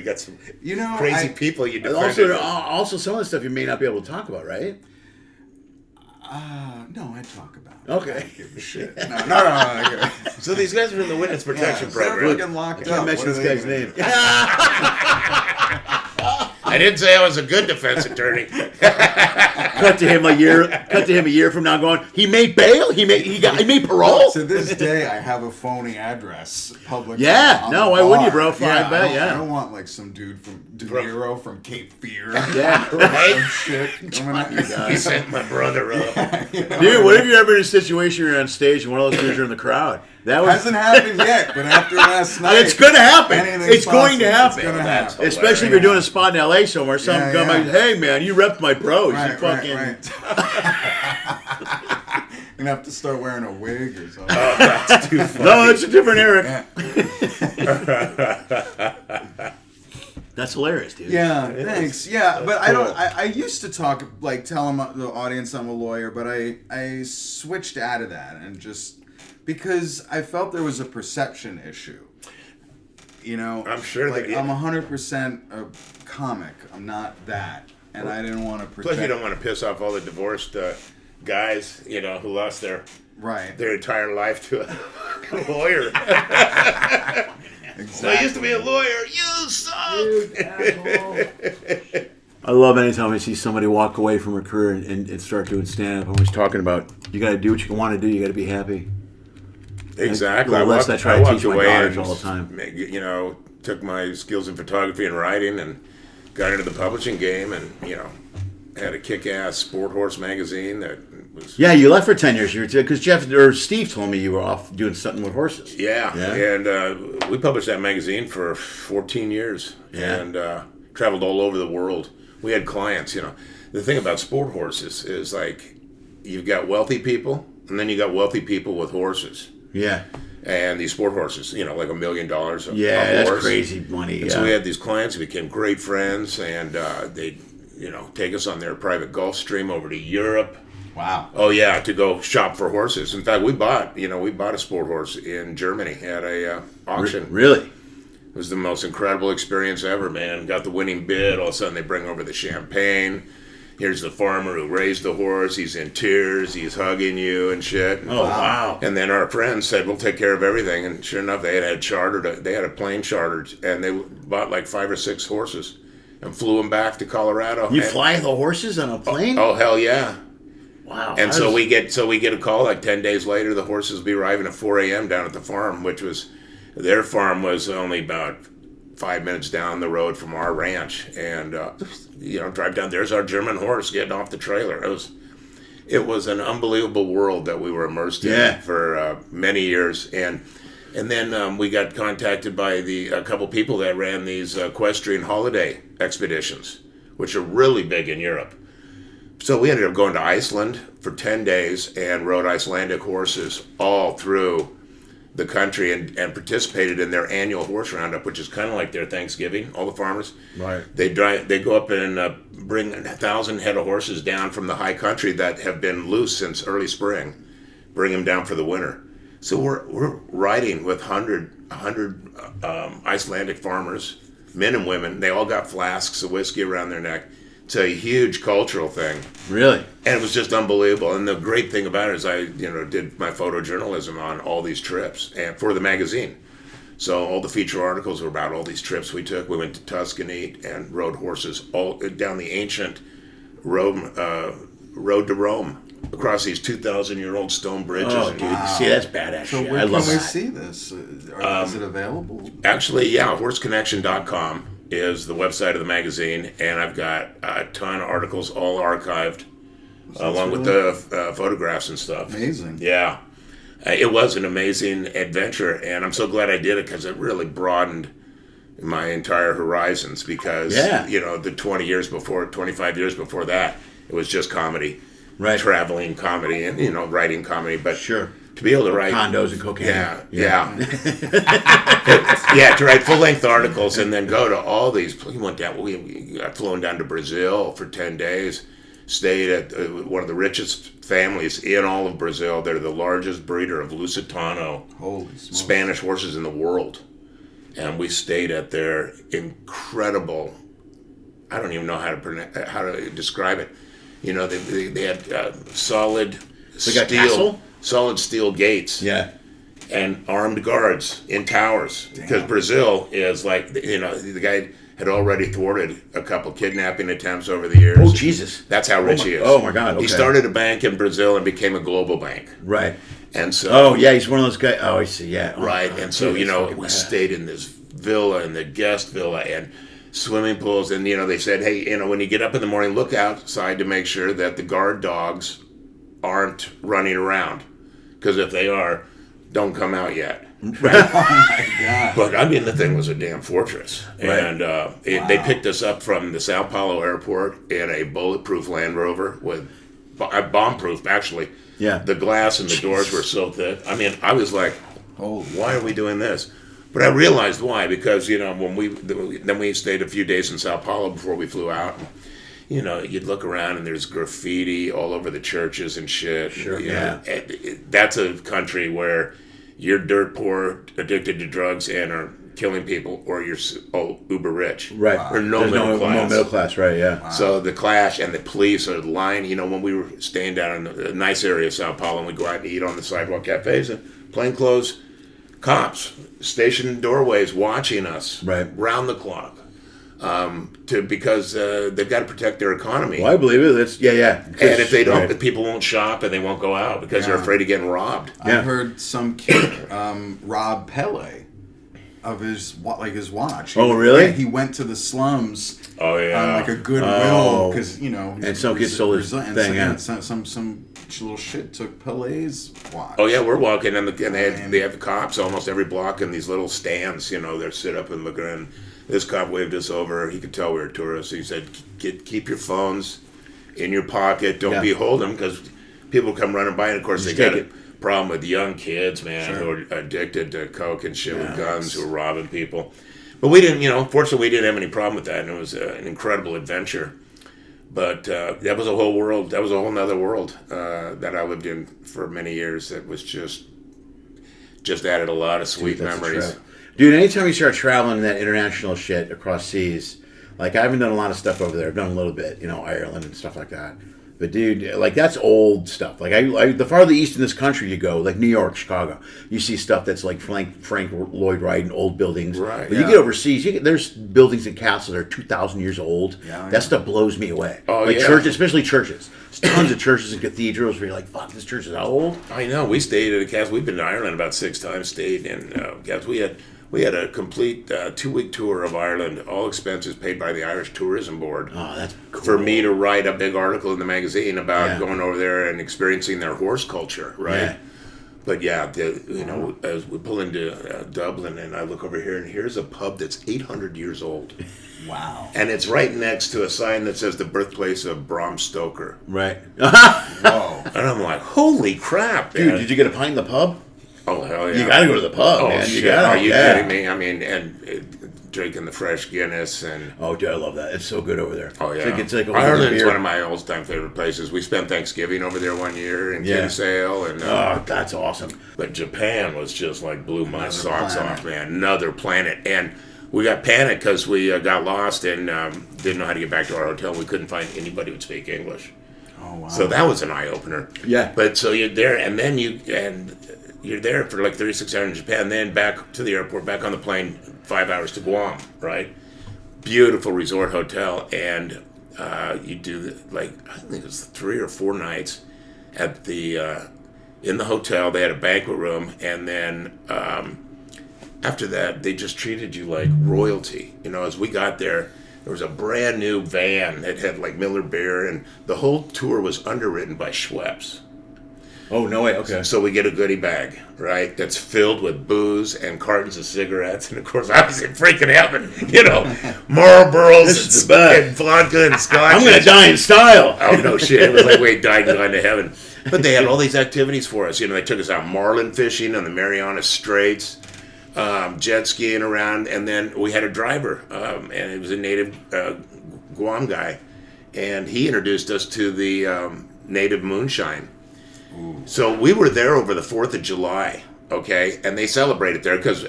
got some You crazy I- people you defended. Also, some of the stuff you may not be able to talk about, right? No, I talk about it. Okay. I don't give a shit. No. So these guys are in the witness protection They're program. fucking locked I can't up. mention What this are they guy's gonna name. I didn't say I was a good defense attorney. Cut to him a year from now, going, he made bail. He made parole. To this day, I have a phony address. Public. Yeah. on No, the why wouldn't you, bar. bro? Fine, bet, yeah. I don't want like some dude from De Niro from Cape Fear. Yeah. Some shit. coming at me. He sent my brother up. Dude, what if you're ever in a situation where you're on stage and one of those dudes are in the crowd? That was. Hasn't happened yet, but after last night, It's going to happen. anything's It's going to possible. happen. It's gonna happen. Especially if you're doing a spot in LA somewhere. Some Yeah, guy yeah. might, hey man, you repped my pros. Right, you fucking. right. Gonna have to start wearing a wig or something. That's too funny. No, it's a different Eric. Yeah. That's hilarious, dude. Yeah, thanks. Yeah, but I cool. don't. I used to talk like tell the audience I'm a lawyer, but I switched out of that and just because I felt there was a perception issue. I'm sure like that- I'm 100% a comic. I'm not that, and I didn't want to protect. Plus, you don't want to piss off all the divorced guys, who lost their entire life to a lawyer. Exactly. So I used to be a lawyer. You suck. I love anytime I see somebody walk away from a career and start doing stand-up. I'm always talking about, you got to do what you want to do. You got to be happy. Exactly. Well, I try to walked teach my away daughters and all the time. took my skills in photography and writing and got into the publishing game and, had a kick-ass sport horse magazine that was... Yeah, you left for 10 years. Because Steve told me you were off doing something with horses. Yeah. And we published that magazine for 14 years and traveled all over the world. We had clients, The thing about sport horses is like you've got wealthy people and then you got wealthy people with horses. Yeah. And these sport horses, like $1 million a horse. That's crazy money. And so we had these clients who became great friends and they'd, take us on their private Gulf Stream over to Europe. Wow. Oh yeah, to go shop for horses. In fact, we bought a sport horse in Germany at a auction. Really? It was the most incredible experience ever, man. Got the winning bid. All of a sudden, they bring over the champagne. Here's the farmer who raised the horse. He's in tears. He's hugging you and shit. Oh, wow. And then our friends said, "We'll take care of everything." And sure enough, they had chartered. They had a plane chartered, and they bought like 5 or 6 horses and flew them back to Colorado. You fly the horses on a plane? Oh hell yeah! Wow. And so we get a call like 10 days later. The horses will be arriving at 4 a.m. down at the farm, which was their farm was only about 5 minutes down the road from our ranch. And drive down. There's our German horse getting off the trailer. It was an unbelievable world that we were immersed in for many years. And then we got contacted by a couple people that ran these equestrian holiday expeditions, which are really big in Europe. So we ended up going to Iceland for 10 days and rode Icelandic horses all through the country and participated in their annual horse roundup, which is kind of like their Thanksgiving, all the farmers. Right. They go up and bring 1,000 head of horses down from the high country that have been loose since early spring, bring them down for the winter. So we're riding with 100 Icelandic farmers, men and women. They all got flasks of whiskey around their neck. It's a huge cultural thing. Really? And it was just unbelievable. And the great thing about it is I, did my photojournalism on all these trips and for the magazine. So all the feature articles were about all these trips we took. We went to Tuscany and rode horses all down the ancient road to Rome. across these 2,000-year-old stone bridges. Oh, and- dude, see, that's badass So shit. where I can love we that. see this? Is it available? Actually, yeah, horseconnection.com is the website of the magazine, and I've got a ton of articles all archived, along with the photographs and stuff. Amazing. Yeah. It was an amazing adventure, and I'm so glad I did it because it really broadened my entire horizons because, the 20 years before, 25 years before that, it was just comedy. Right. Traveling comedy and, writing comedy. But Sure. to be able to write... Condos and cocaine. Yeah. To write full-length articles and then go to all these... We got flown down to Brazil for 10 days, stayed at one of the richest families in all of Brazil. They're the largest breeder of Lusitano Spanish horses in the world. And we stayed at their incredible... I don't even know how to describe it. They had solid steel gates. Yeah. And armed guards in towers. Because Brazil is like, the guy had already thwarted a couple kidnapping attempts over the years. Oh, Jesus. That's how rich he is. Oh, my God. Okay. He started a bank in Brazil and became a global bank. Right. And so... Oh, yeah, he's one of those guys. Oh, I see, yeah. Oh, right. God, And so, dude, we stayed in this villa, in the guest villa, and swimming pools. And, they said, hey, when you get up in the morning, look outside to make sure that the guard dogs aren't running around. Because if they are, don't come out yet. Right. Oh my God. But I mean, the thing was a damn fortress. Right. And they picked us up from the Sao Paulo airport in a bulletproof Land Rover with bomb-proof, actually. Yeah. The glass and the doors were so thick. I mean, I was like, why are we doing this? But I realized why, because, when we stayed a few days in Sao Paulo before we flew out. You'd look around and there's graffiti all over the churches and shit. Sure, That's a country where you're dirt poor, addicted to drugs, and are killing people, or you're uber rich. Right. Or There's middle class. No middle class, right, yeah. Wow. So the clash and the police are lying. When we were staying down in a nice area of Sao Paulo, and we'd go out and eat on the sidewalk cafes, and plainclothes cops stationed doorways watching us round the clock. Because they've got to protect their economy. Well, I believe it. That's And if they don't, people won't shop and they won't go out because they're afraid of getting robbed. I heard some kid rob Pele of his watch. Oh, really? Yeah, he went to the slums. Oh, yeah. On like a goodwill because and some kid stole his thing. Yeah. Some little shit took Pele's watch. Oh yeah, we're walking and they have the cops almost every block in these little stands. They sit up and look around. This cop waved us over. He could tell we were tourists. He said, keep your phones in your pocket. Don't be holding them because people come running by. And, of course, they got a problem with young kids, man, who are addicted to coke and shit with guns, who are robbing people. But we didn't, fortunately, we didn't have any problem with that. And it was an incredible adventure. But that was a whole world. That was a whole nother world that I lived in for many years. That was just added a lot of sweet memories. Dude, anytime you start traveling that international shit across seas, like I haven't done a lot of stuff over there. I've done a little bit, Ireland and stuff like that. But dude, like that's old stuff. Like I the farther east in this country you go, like New York, Chicago, you see stuff that's like Frank Lloyd Wright and old buildings. Right. But you get overseas, there's buildings and castles that are 2,000 years old. That stuff blows me away. Oh, like churches, especially churches. There's tons of churches and cathedrals where you're like, fuck, this church is how old? I know. We stayed at a castle. We've been to Ireland about 6 times. Stayed in castles. We had a complete 2-week tour of Ireland, all expenses paid by the Irish Tourism Board. Oh, that's cool. For me to write a big article in the magazine about going over there and experiencing their horse culture, right? Yeah. But as we pull into Dublin and I look over here, and here's a pub that's 800 years old. Wow. And it's right next to a sign that says the birthplace of Bram Stoker. Right. Whoa. And I'm like, holy crap, man. Dude, did you get a pint in the pub? Oh, hell yeah. You gotta go to the pub, man. Shit. You gotta, Are you kidding me? I mean, and drinking the fresh Guinness and... Oh, dude, I love that. It's so good over there. Oh, yeah. It's like Ireland's one of my all-time favorite places. We spent Thanksgiving over there one year in Kinsale. And, oh, that's awesome. But Japan was just like blew my socks off, man. Another planet. And we got panicked because we got lost and didn't know how to get back to our hotel. We couldn't find anybody who would speak English. Oh, wow. So that was an eye-opener. Yeah. But so you're there, and then you're there for like 36 hours in Japan, then back to the airport, back on the plane, 5 hours to Guam, right? Beautiful resort hotel, and you do, like, I think it was 3 or 4 nights, at the in the hotel. They had a banquet room, and then after that, they just treated you like royalty. You know, as we got there was a brand new van that had like Miller beer, and the whole tour was underwritten by Schweppes. Oh, no way. Okay. So we get a goodie bag, right, that's filled with booze and cartons of cigarettes. And, of course, I was in freaking heaven. You know, Marlboros and vodka and scotch. I'm going to die in style. Oh, no shit. It was like, wait, dying going to heaven. But they had all these activities for us. You know, they took us out marlin fishing on the Mariana Straits, jet skiing around. And then we had a driver, and it was a native Guam guy. And he introduced us to the native moonshine. Ooh. So we were there over the 4th of July, okay? And they celebrate it there because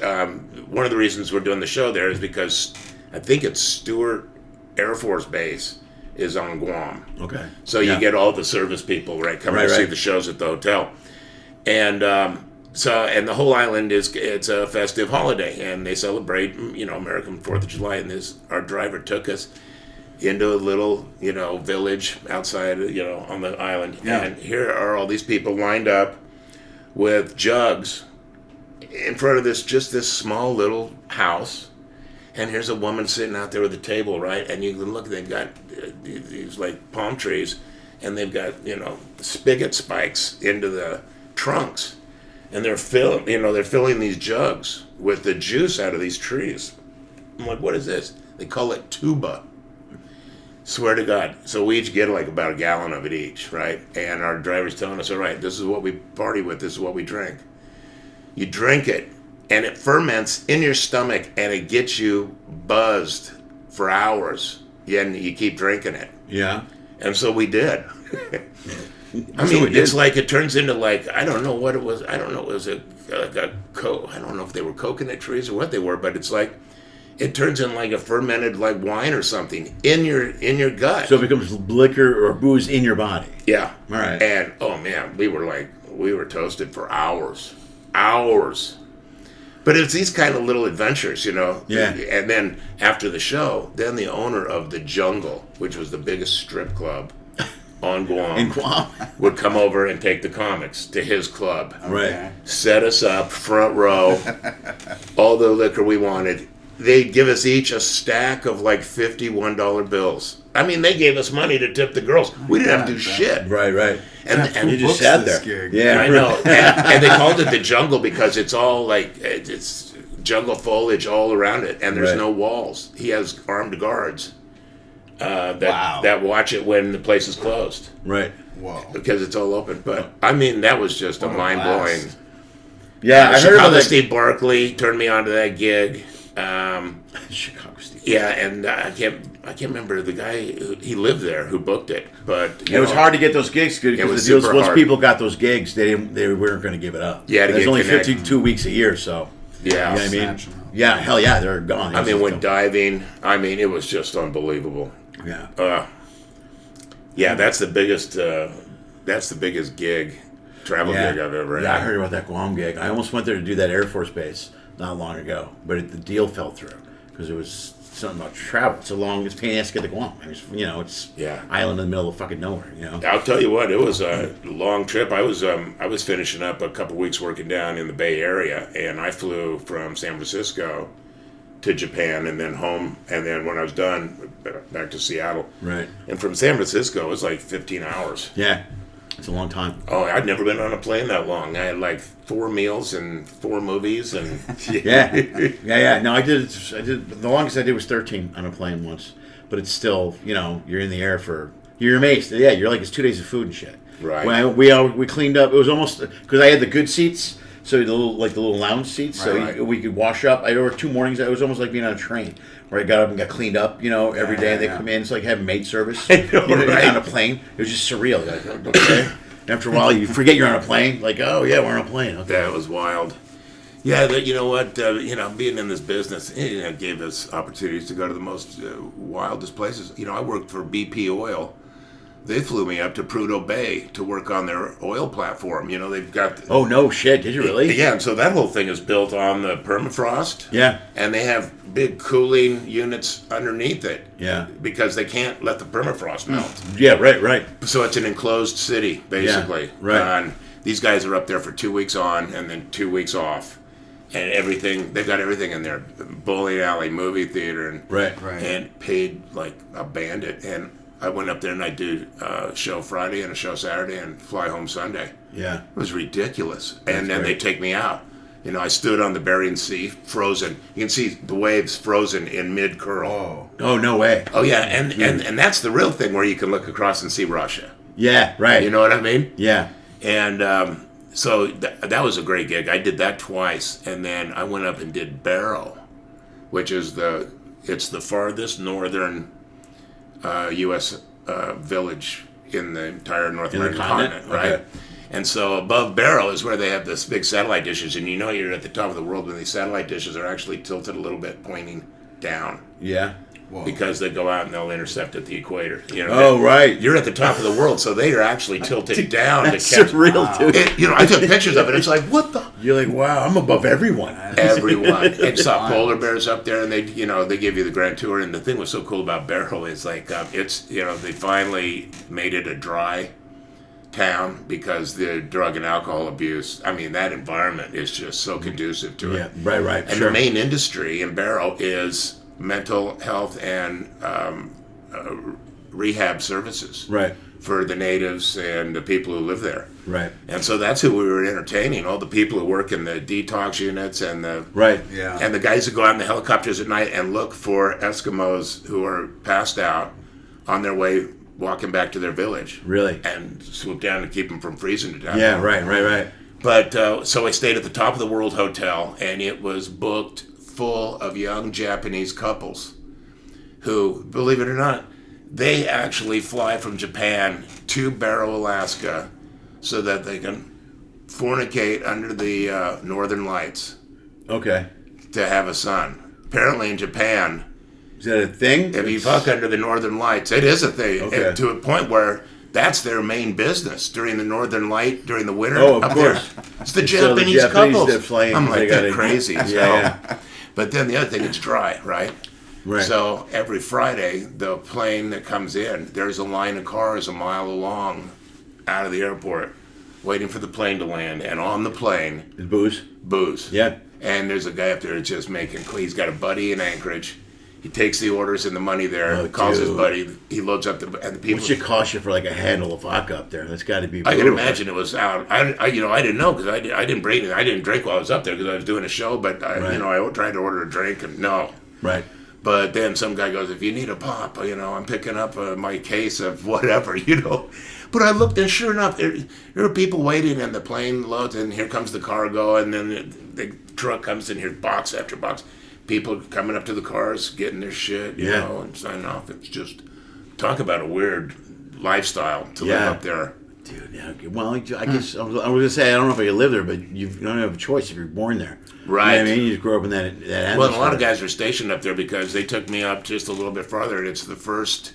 one of the reasons we're doing the show there is because I think it's Stewart Air Force Base is on Guam. Okay. So you get all the service people, right, coming to see the shows at the hotel. And and the whole island it's a festive holiday, and they celebrate, you know, American 4th of July. And our driver took us into a little, you know, village outside, you know, on the island. Yeah. And here are all these people lined up with jugs in front of this small little house. And here's a woman sitting out there with a table, right? And you can look, they've got these like palm trees, and they've got, you know, spigot spikes into the trunks. And they're filling these jugs with the juice out of these trees. I'm like, what is this? They call it tuba. Swear to God. So we each get like about a gallon of it each, right? And our driver's telling us, all right, this is what we party with, this is what we drink. You drink it, and it ferments in your stomach, and it gets you buzzed for hours. And you keep drinking it. Yeah. And so we did. I mean, it's like it turns into like, I don't know what it was. I don't know. It was I don't know if they were coconut trees or what they were, but it's like, it turns in like a fermented like wine or something in your gut. So it becomes liquor or booze in your body. Yeah. All right. And oh man, we were toasted for hours. But it's these kind of little adventures, you know. Yeah. And then after the show, then the owner of the Jungle, which was the biggest strip club on Guam, in Guam, would come over and take the comics to his club. Right. Set us up front row, all the liquor we wanted. They'd give us each a stack of like $51 bills. I mean, they gave us money to tip the girls. We didn't have to do shit. Right. And you just sat there. Gig? Yeah, I know. And they called it the Jungle because it's all like, it's jungle foliage all around it, and there's no walls. He has armed guards that watch it when the place is closed. Right. Whoa. Because it's all open. But I mean, that was just a mind-blowing. Yeah, I heard about that. Steve Barkley turned me on to that gig. Chicago Steve. Yeah, and I can't remember the guy. He lived there who booked it, but it was hard to get those gigs because the deals, once people got those gigs, they weren't going to give it up. Yeah, there's only 52 weeks a year, so yeah, you know what I mean, yeah, hell yeah, they're gone. I mean, when diving, I mean, it was just unbelievable. Yeah, yeah, that's the biggest travel gig I've ever had. Yeah, I heard about that Guam gig. I almost went there to do that Air Force Base not long ago, but the deal fell through because it was something about travel. It's it's pain in the ass to get to Guam. I mean, it's island in the middle of fucking nowhere. You know. I'll tell you what, it was a long trip. I was finishing up a couple weeks working down in the Bay Area, and I flew from San Francisco to Japan and then home, and then when I was done, back to Seattle. Right. And from San Francisco, it was like 15 hours. Yeah. It's a long time. Oh, I'd never been on a plane that long. I had like 4 meals and 4 movies and yeah. No, I did. The longest I did was 13 on a plane once, but it's still, you're in the air you're amazed. Yeah, you're like it's 2 days of food and shit. Right. When we cleaned up, it was almost because I had the good seats, so the little lounge seats, we could wash up. There were 2 mornings. It was almost like being on a train where I got up and got cleaned up, every day. And they come in. It's like having maid service. On a plane. It was just surreal. Like, okay. After a while, you forget you're on a plane. Like, oh yeah, we're on a plane. Okay. That was wild. Yeah, you know what? Being in this business, gave us opportunities to go to the most wildest places. I worked for BP Oil they flew me up to Prudhoe Bay to work on their oil platform. You know, they've got... Oh, no shit. Did you really? Yeah, and so that whole thing is built on the permafrost. Yeah. And they have big cooling units underneath it. Yeah. Because they can't let the permafrost melt. Yeah, right. So it's an enclosed city, basically. Yeah, right. And these guys are up there for 2 weeks on and then 2 weeks off. And everything, they've got everything in there. Bowling alley, movie theater, and Right. and paid like a bandit. And I went up there and I do a show Friday and a show Saturday and fly home Sunday. Yeah. It was ridiculous. And then great. they take me out. You know, I stood on the Bering Sea, frozen. You can see the waves frozen in mid-curl. Oh, no way. Oh, yeah, and that's the real thing where you can look across and see Russia. Yeah, right. You know what I mean? Yeah. And so that was a great gig. I did that twice, and then I went up and did Barrow, which is the farthest northern U.S. Village in the entire North American continent, right? Okay. And so above Barrow is where they have this big satellite dishes, and you know you're at the top of the world when these satellite dishes are actually tilted a little bit, pointing down. Yeah. Whoa. Because they go out and they'll intercept at the equator. You know, Oh, right. You're at the top of the world, so they are actually tilted down That's to catch. surreal, dude. You know, I took pictures of it. It's like, what the? You're like, wow, I'm above everyone. Everyone. And saw polar bears up there, and they give you the grand tour. And the thing was so cool about Barrow is like, they finally made it a dry town because the drug and alcohol abuse. I mean, that environment is just so conducive to it. Yeah, right. And sure. the main industry in Barrow is mental health and rehab services. Right. For the natives and the people who live there. Right. And so that's who we were entertaining, all the people who work in the detox units and the Right. Yeah. and the guys who go out in the helicopters at night and look for Eskimos who are passed out on their way walking back to their village. Really? And swoop down to keep them from freezing to death. Yeah, right. But so I stayed at the Top of the World Hotel, and it was booked full of young Japanese couples who, believe it or not, they actually fly from Japan to Barrow, Alaska, so that they can fornicate under the northern lights Okay. to have a son. Apparently in Japan, Is that a thing? if you fuck under the northern lights, it is a thing. Okay. To a point where that's their main business during the northern light, during the winter. Oh, of up course. There. It's the So the Japanese Japanese couples. that fly in, I'm they like, gotta- they're crazy. Yeah. But then the other thing, it's dry, right? Right. So every Friday, the plane that comes in, there's a line of cars a mile long out of the airport waiting for the plane to land. And on the plane, Is booze? booze. Yeah. And there's a guy up there just making, he's got a buddy in Anchorage. He takes the orders and the money there, Oh, calls his dude. buddy, he loads up and the people. What should cost you for like a handle of vodka up there? That's got to be I brutal. can imagine it was out. I didn't know because I didn't bring it. I didn't drink while I was up there because I was doing a show. But Right. I tried to order a drink and no. Right. But then some guy goes, if you need a pop, I'm picking up my case of whatever, But I looked and sure enough, there were people waiting and the plane loads and here comes the cargo and then the truck comes in here, box after box. People coming up to the cars, getting their shit, Yeah. and signing off. It's just, talk about a weird lifestyle to live Yeah. up there. Dude, yeah. Okay. Well, I guess I was going to say, I don't know if I could live there, but you don't have a choice if you're born there. Right. You know what I mean? You just grow up in that atmosphere. Well, and a lot of guys are stationed up there because they took me up just a little bit farther, and it's the first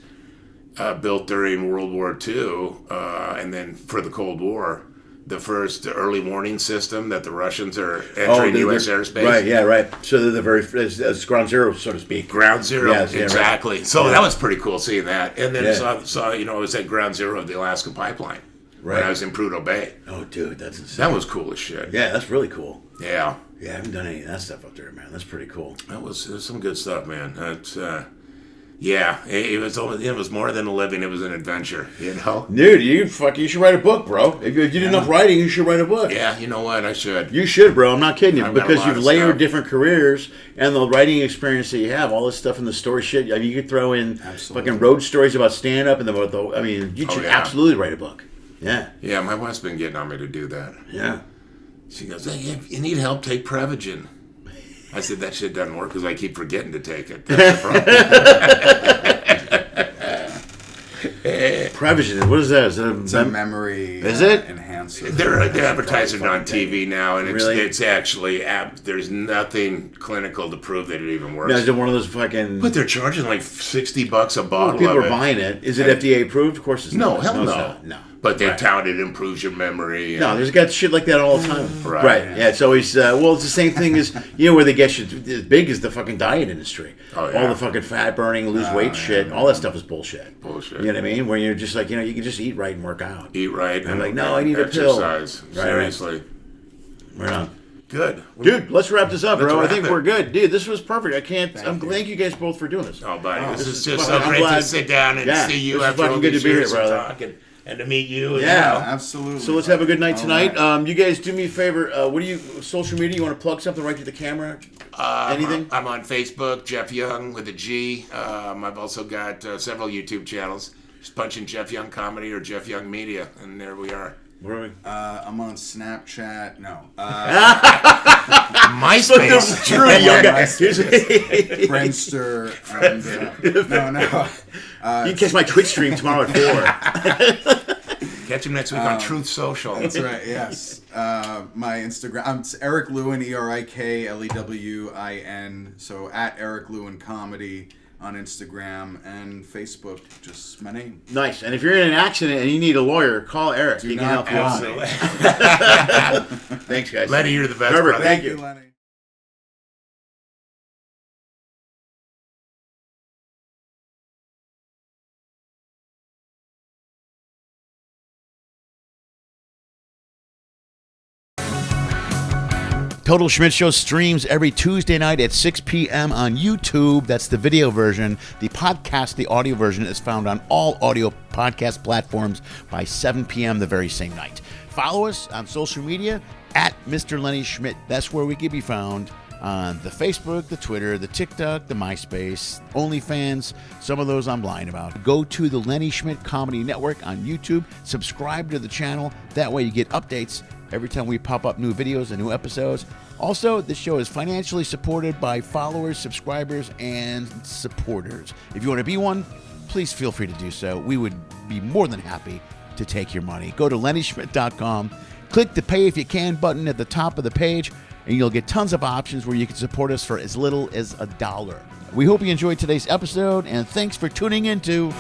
built during World War II, and then for the Cold War, the first early warning system that the Russians are entering U.S. airspace. Right, yeah, right. So they're the very, it's ground zero, so to speak. Ground zero, Yes, yeah, right. exactly. So Yeah. that was pretty cool seeing that. And then Yeah. saw I was at ground zero of the Alaska pipeline when Right. I was in Prudhoe Bay. Oh, dude, that's insane. That was cool as shit. Yeah, that's really cool. Yeah. Yeah, I haven't done any of that stuff up there, man. That's pretty cool. It was some good stuff, man. That's it was more than a living. It was an adventure, Dude, you should write a book, bro. If you did enough writing, you should write a book. Yeah, you know what? I should. You should, bro. I'm not kidding you. I've got a Because lot you've of layered stuff. different careers and the writing experience that you have, all this stuff in the story shit. I mean, you could throw in Absolutely. fucking road stories about stand-up and you should yeah. absolutely write a book. Yeah. Yeah, my wife's been getting on me to do that. Yeah. She goes, "Hey, if you need help, take Prevagen." I said, "That shit doesn't work because I keep forgetting to take it." That's the problem. Prevision. What is that? Is it It's a memory Is it? enhancement. sponsor. They're advertising on TV now, and Really? it's actually there's nothing clinical to prove that it even works. Now, is it one of those fucking? But they're charging like $60 a bottle. People of are it. buying it. Is it FDA approved? Of course it's No, not. hell it's no. not. No. But they Right. tout it improves your memory. No, there's got shit like that all the time. Right. Yeah, it's always, well, it's the same thing as, where they get shit as big as the fucking diet industry. Oh, yeah. All the fucking fat burning, lose weight shit, all that stuff is bullshit. Bullshit. You know what I mean? Where you're just like, you can just eat right and work out. Eat right. I'm like, no, I need a pill. exercise. Right, Seriously. Right on. Good. Dude, let's wrap this up, Let's bro. I wrap think it. we're good. Dude, this was perfect. Thank you guys both for doing this. Oh, buddy, this is is just fucking- so I'm great glad- to sit down and Yeah, see you this is after all fucking good these to be here, years of brother. talking and to meet you. Yeah. Absolutely. So let's have a good night All tonight. right. You guys do me a favor. What do you, social media, you want to plug something right to the camera? Anything? I'm on Facebook, Geoff Young with a G. I've also got several YouTube channels. Just punch in Geoff Young Comedy or Geoff Young Media, and there we are. Where are we? I'm on Snapchat. No. MySpace. True young guy. Friendster. And, no. You can catch my Twitch stream tomorrow at 4. Catch him next week on Truth Social. That's right. Yes. My Instagram. I'm Erick Lewin. ErikLewin. So at Erick Lewin Comedy on Instagram and Facebook. Just my name. Nice. And if you're in an accident and you need a lawyer, call Eric. He can help you out. Absolutely. Thanks, guys. Lenny, you're the best. Perfect. brother. Thank you. Lenny. Total Schmidt Show streams every Tuesday night at 6 p.m. on YouTube. That's the video version. The podcast, the audio version, is found on all audio podcast platforms by 7 p.m. the very same night. Follow us on social media at Mr. Lenny Schmidt. That's where we can be found on the Facebook, the Twitter, the TikTok, the MySpace, OnlyFans. Some of those I'm lying about. Go to the Lenny Schmidt Comedy Network on YouTube. Subscribe to the channel. That way you get updates every time we pop up new videos and new episodes. Also, this show is financially supported by followers, subscribers, and supporters. If you want to be one, please feel free to do so. We would be more than happy to take your money. Go to LennySchmidt.com, click the Pay If You Can button at the top of the page, and you'll get tons of options where you can support us for as little as $1. We hope you enjoyed today's episode, and thanks for tuning into